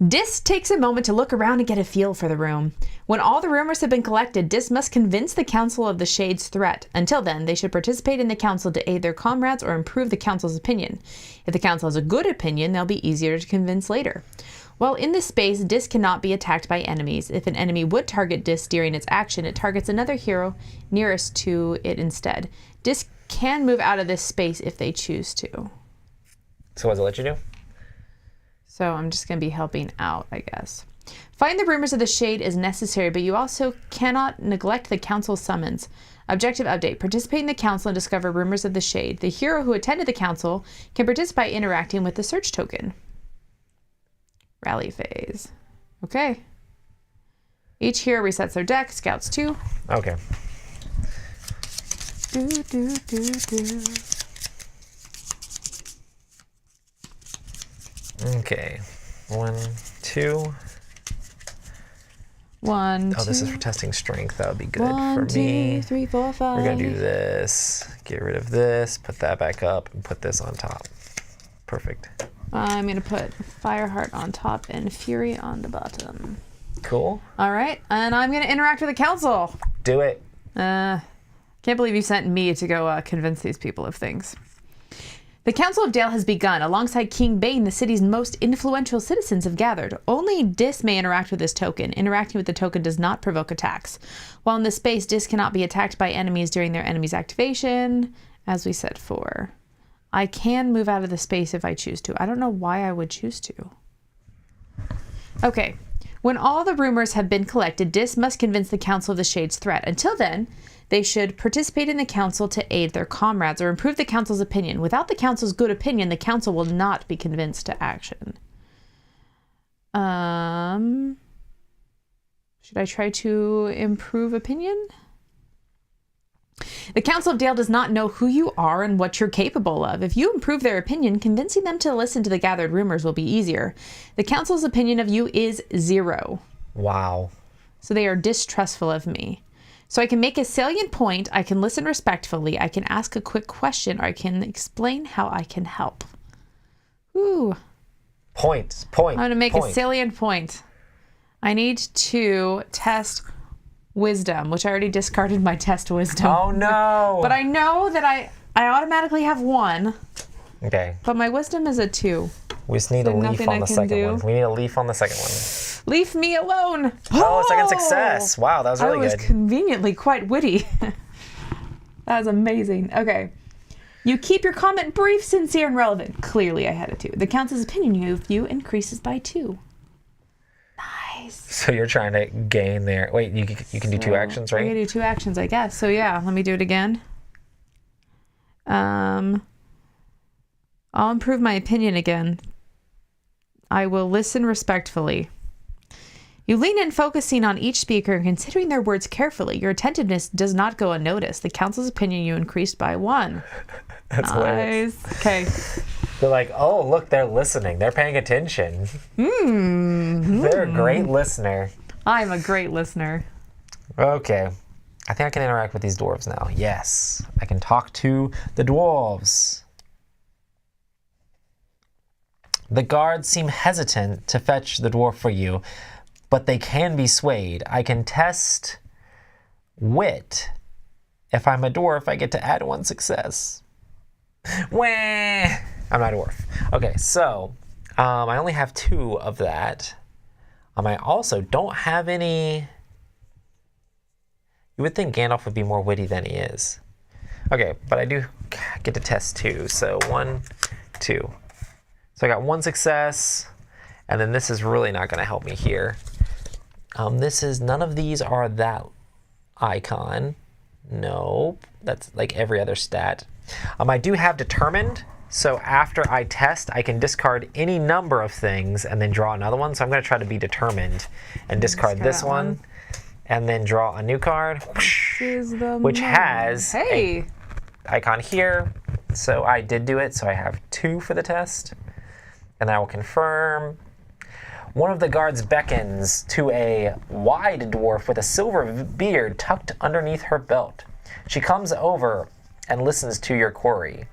Dis takes a moment to look around and get a feel for the room. When all the rumors have been collected, Dis must convince the council of the Shade's threat. Until then, they should participate in the council to aid their comrades or improve the council's opinion. If the council has a good opinion, they'll be easier to convince later. While in this space, Dis cannot be attacked by enemies. If an enemy would target Dis during its action, it targets another hero nearest to it instead. Dis can move out of this space if they choose to. So what does it let you do? So I'm just going to be helping out, I guess. Find the rumors of the Shade is necessary, but you also cannot neglect the council's summons. Objective update. Participate in the council and discover rumors of the Shade. The hero who attended the council can participate by interacting with the search token. rally phase. Okay. Each hero resets their deck. Scouts 2. Okay. Okay. 1, 2. 1, 2. Oh, this is for testing strength. That would be good 1, for me. 2, 3, 4, 5. We're gonna do this. Get rid of this. Put that back up and put this on top. Perfect. I'm gonna put Fireheart on top and Fury on the bottom. Cool. All right, and I'm gonna interact with the council. Do it. Can't believe you sent me to go convince these people of things. The Council of Dale has begun. Alongside King Bane, the city's most influential citizens have gathered. Only Dis may interact with this token. Interacting with the token does not provoke attacks. While in this space, Dis cannot be attacked by enemies during their enemy's activation, as we said for. I can move out of the space if I choose to. I don't know why I would choose to. Okay. When all the rumors have been collected, Dis must convince the Council of the Shade's threat. Until then, they should participate in the Council to aid their comrades or improve the Council's opinion. Without the Council's good opinion, the Council will not be convinced to action. Should I try to improve opinion? The Council of Dale does not know who you are and what you're capable of. If you improve their opinion, convincing them to listen to the gathered rumors will be easier. The Council's opinion of you is 0. Wow. So they are distrustful of me. So I can make a salient point, I can listen respectfully, I can ask a quick question, or I can explain how I can help. Ooh. Point. I'm going to make a salient point. I need to test wisdom, which I already discarded my test wisdom. Oh, no. But I know that I automatically have 1. Okay. But my wisdom is a 2. We just need a leaf on the second one. We need a leaf on the second one. Leave me alone. Oh, second success. Wow, that was really good. I was conveniently quite witty. That was amazing. Okay. You keep your comment brief, sincere, and relevant. Clearly, I had a 2. The Council's opinion of you increases by 2. Nice. So you're trying to gain there. Wait, you can do 2 actions, right? I can do 2 actions, I guess. So yeah, let me do it again. I'll improve my opinion again. I will listen respectfully. You lean in, focusing on each speaker and considering their words carefully. Your attentiveness does not go unnoticed. The Council's opinion you increased by 1. That's hilarious. Okay. They're like, oh, look, they're listening. They're paying attention. They're a great listener. I'm a great listener. Okay. I think I can interact with these dwarves now. Yes. I can talk to the dwarves. The guards seem hesitant to fetch the dwarf for you, but they can be swayed. I can test wit. If I'm a dwarf, I get to add 1 success. Wah! I'm not a dwarf. Okay, so I only have 2 of that. I also don't have any... You would think Gandalf would be more witty than he is. Okay, but I do get to test 2. So 1, 2. So I got 1 success, and then this is really not going to help me here. None of these are that icon. Nope, that's like every other stat. I do have determined, so after I test, I can discard any number of things and then draw another one. So I'm going to try to be determined and discard this one, and then draw a new card, which has a icon here. So I did do it, so I have 2 for the test. And I will confirm. One of the guards beckons to a wide dwarf with a silver beard tucked underneath her belt. She comes over and listens to your query.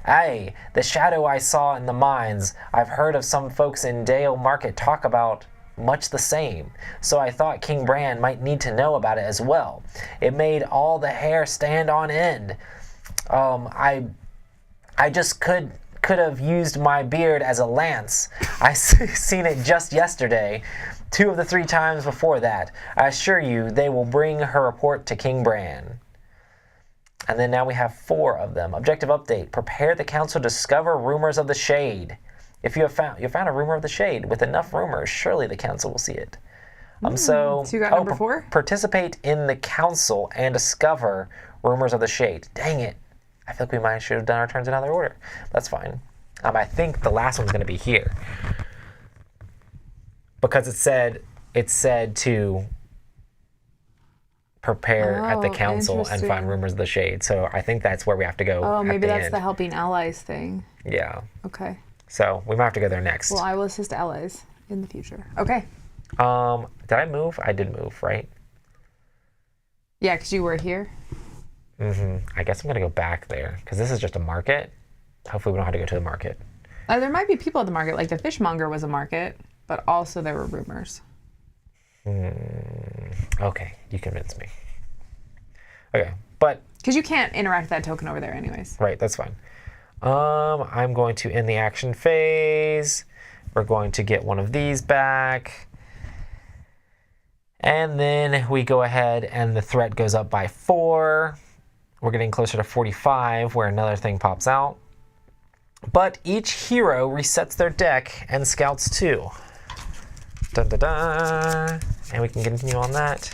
Aye, the shadow I saw in the mines, I've heard of some folks in Dale Market talk about much the same, so I thought King Bran might need to know about it as well. It made all the hair stand on end. I just could have used my beard as a lance. I seen it just yesterday, 2 of the 3 times before that. I assure you they will bring her report to King Bran. And then now we have 4 of them. Objective update. Prepare the council to discover rumors of the shade. If you found a rumor of the shade with enough rumors, surely the council will see it. So you got number 4? Participate in the council and discover rumors of the shade. Dang it. I feel like we should have done our turns in another order. That's fine. I think the last one's going to be here. because it said to prepare at the Oh, council and find interesting. rumors of the shade. So I think that's where we have to go. Oh, at maybe the that's end. the helping allies thing. Yeah. Okay. So we might have to go there next. Well, I will assist allies in the future. Okay. Did I move? I did move, right? Yeah, because you were here. I guess I'm gonna go back there because this is just a market. Hopefully we don't have to go to the market. There might be people at the market. Like the fishmonger was a market, but also there were rumors. Okay, you convinced me. Okay, but Because you can't interact with that token over there anyways. right, that's fine. I'm going to end the action phase. We're going to get one of these back. And then we go ahead and the threat goes up by 4. We're getting closer to 45 where another thing pops out. But each hero resets their deck and scouts 2. Dun, dun, dun. And we can continue on that.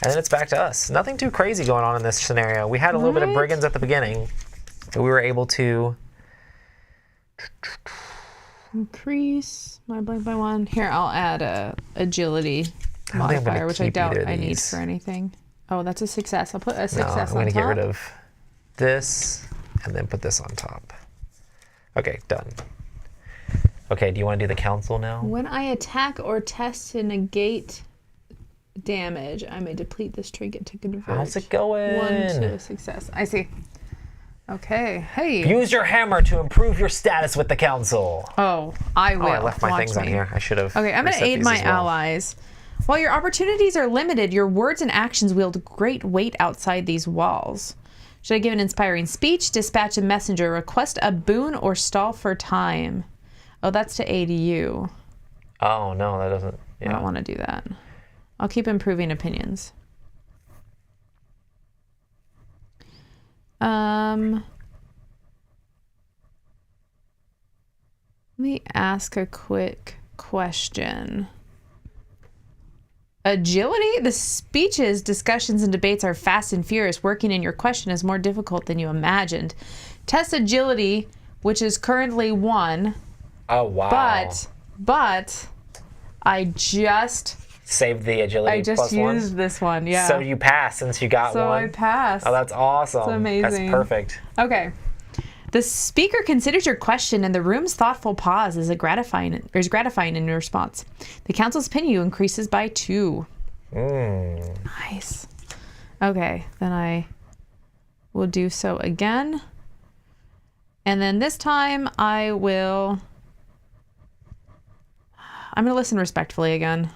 And then it's back to us. Nothing too crazy going on in this scenario. We had a little bit of Right. brigands at the beginning, but we were able to... Increase my blank by 1. Here, I'll add a agility I don't think I'm gonna modifier, which I keep doubt either of I need these. for anything. Oh, that's a success. I'll put a No, success I'm on going to top. get rid of this and then put this on top. Okay, done. Okay, do you want to do the council now? When I attack or test to negate damage, I may deplete this trinket to convert How's it going? 1 to a success. I see. Okay. Hey. Use your hammer to improve your status with the council. Oh, I will. Oh, I left my Watch things on me. here. I should have. Okay, I'm going to reset aid these my as well. allies. While your opportunities are limited, your words and actions wield great weight outside these walls. Should I give an inspiring speech, dispatch a messenger, request a boon, or stall for time? Oh, that's to aid you. Oh, no, that doesn't. I don't want to do that. I'll keep improving opinions. Let me ask a quick question. Agility? The speeches, discussions, and debates are fast and furious. Working in your question is more difficult than you imagined. Test agility, which is currently 1, Oh, wow. but I just Saved the agility plus used 1. this one. Yeah. So you passed since you got So one. I passed. Oh, that's awesome. It's amazing. That's perfect. Okay. The speaker considers your question, and the room's thoughtful pause is gratifying in response. The council's opinion increases by 2. Nice. Okay, then I will do so again. And then this time I'm going to listen respectfully again.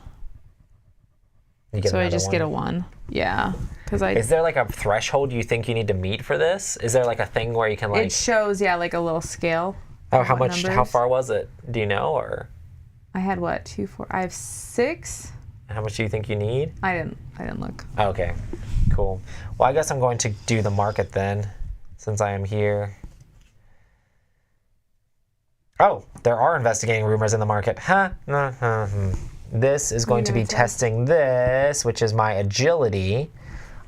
You get So I another just get a one. 1. Yeah. Because Is there like a threshold you think you need to meet for this? Is there like a thing where you can like... it shows, like a little scale. Oh, of how what much? How numbers. far was it? Do you know, or I had what? 2, 4. I have 6. how much do you think you need? I didn't look. Oh, okay, cool. Well, I guess I'm going to do the market then, since I am here. Oh, there are investigating rumors in the market. Huh? This is going to be gonna test? testing this, which is my agility.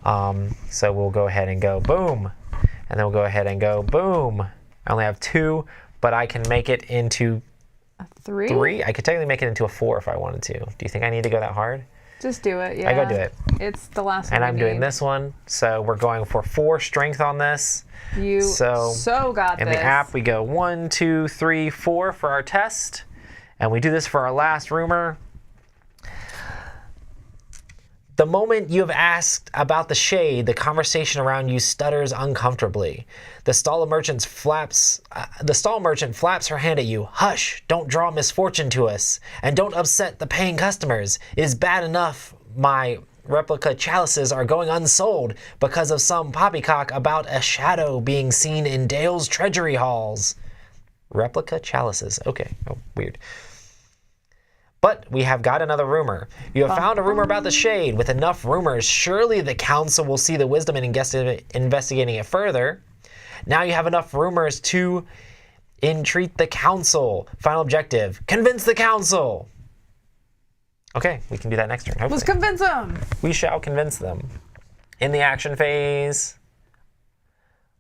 So we'll go ahead and go boom, and then we'll go ahead and go boom. I only have 2, but I can make it into 3? 3. I could technically make it into a 4 if I wanted to. Do you think I need to go that hard? Just do it. Yeah. I go do it. It's the last And one. I'm we doing need. this one. So we're going for 4 strength on this. You so got In this. the app, we go 1, 2, 3, 4 for our test. And we do this for our last rumor. The moment you have asked about the shade, the conversation around you stutters uncomfortably. The stall merchant flaps her hand at you. Hush! Don't draw misfortune to us, and don't upset the paying customers. It is bad enough my replica chalices are going unsold because of some poppycock about a shadow being seen in Dale's treasury halls. Replica chalices. Okay. Oh, weird. But we have got another rumor. You have found a rumor about the shade. With enough rumors, surely the council will see the wisdom in investigating it further. Now you have enough rumors to entreat the council. Final objective, convince the council. Okay, we can do that next turn, hopefully. Let's convince them. We shall convince them. In the action phase.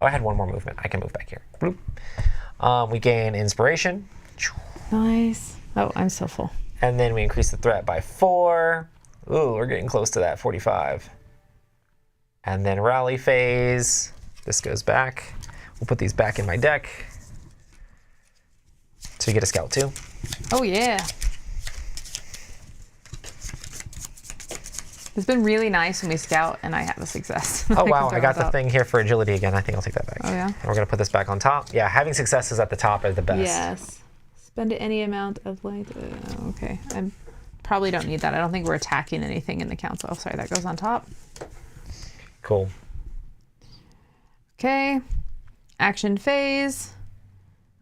Oh, I had one more movement. I can move back here. Bloop. We gain inspiration. Nice. Oh, I'm so full. And then we increase the threat by 4. Ooh, we're getting close to that, 45. And then rally phase. This goes back. We'll put these back in my deck. So you get a scout too. Oh, yeah. It's been really nice when we scout and I have a success. Oh, wow. can I got throw the it thing here for agility again. I think I'll take that back. Oh, yeah? And we're going to put this back on top. Yeah, having successes at the top are the best. Yes. Spend any amount of light. Okay. I probably don't need that. I don't think we're attacking anything in the council. Sorry, that goes on top. Cool. Okay. Action phase.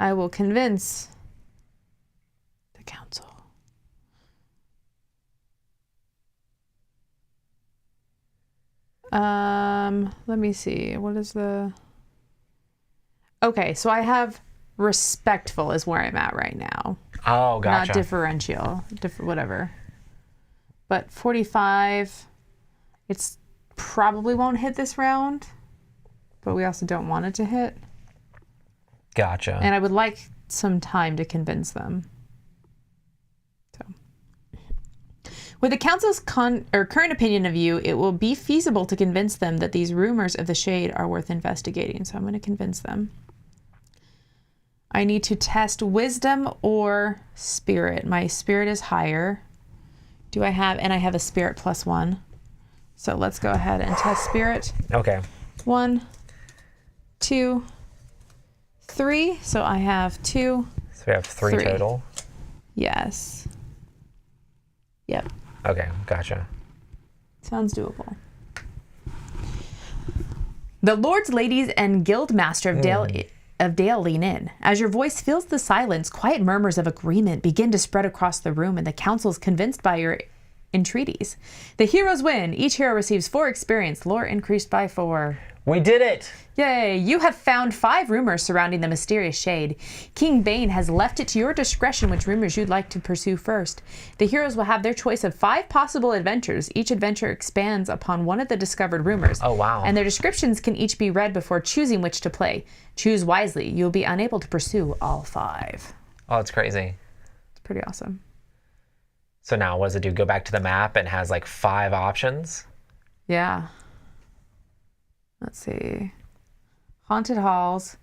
I will convince the council. Let me see. What is the... Okay, so I have respectful is where I'm at right now. Oh, gotcha. Not differential. Whatever. But 45, it's probably won't hit this round, but we also don't want it to hit. Gotcha. And I would like some time to convince them. So, with the council's current opinion of you, it will be feasible to convince them that these rumors of the shade are worth investigating. So I'm going to convince them. I need to test wisdom or spirit. My spirit is higher. Do I have, and I have a spirit +1. So let's go ahead and test spirit. Okay. 1, 2, 3. So I have 2. So we have 3 total. Yes. Yep. Okay, gotcha. Sounds doable. The lords, ladies, and guild master of Dale lean in. As your voice fills the silence, quiet murmurs of agreement begin to spread across the room, and the council is convinced by your entreaties. The heroes win. Each hero receives 4 experience, lore increased by 4. We did it! Yay! You have found 5 rumors surrounding the mysterious shade. King Bane has left it to your discretion which rumors you'd like to pursue first. The heroes will have their choice of 5 possible adventures. Each adventure expands upon one of the discovered rumors. Oh, wow. And their descriptions can each be read before choosing which to play. Choose wisely. You'll be unable to pursue all 5. Oh, it's crazy. It's pretty awesome. So now what does it do? Go back to the map and has like 5 options? Yeah. Let's see. Haunted halls,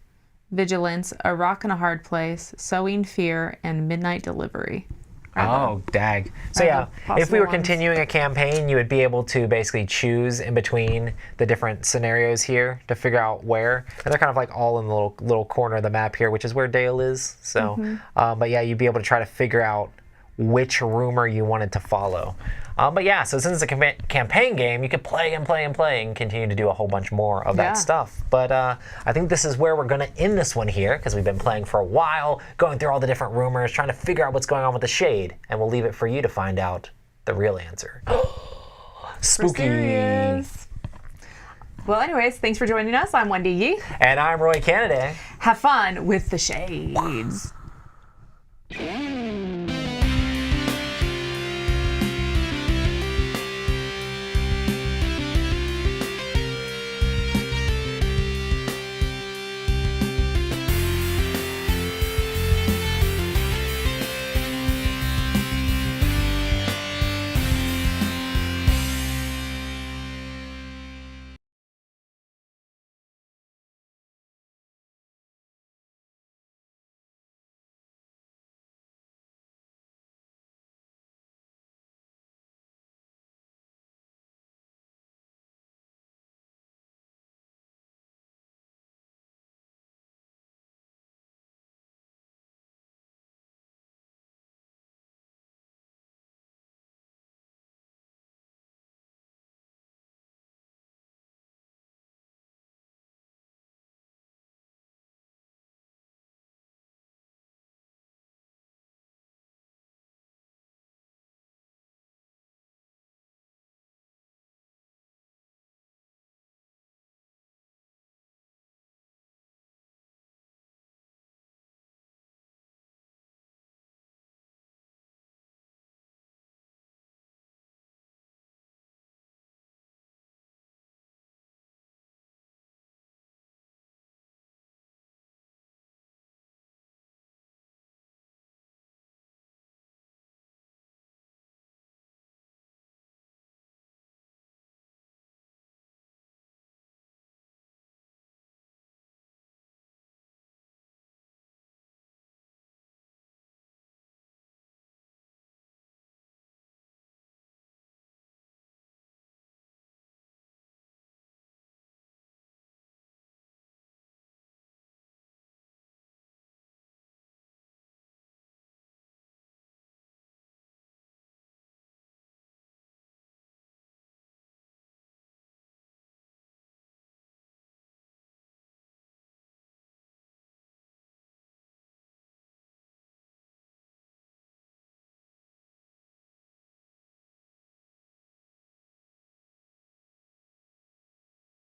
vigilance, a rock and a hard place, sowing fear, and midnight delivery. Oh, dag. So are yeah, the if we were possible ones. continuing a campaign, you would be able to basically choose in between the different scenarios here to figure out where. And they're kind of like all in the little corner of the map here, which is where Dale is. So, but yeah, you'd be able to try to figure out which rumor you wanted to follow. But yeah, so since it's a campaign game, you could play and play and play and continue to do a whole bunch more of that Yeah. stuff. But I think this is where we're going to end this one here, because we've been playing for a while, going through all the different rumors, trying to figure out what's going on with the shade, and we'll leave it for you to find out the real answer. Spooky. Serious. Well, anyways, thanks for joining us. I'm Wendy Yee. And I'm Roy Kennedy. Have fun with the shades.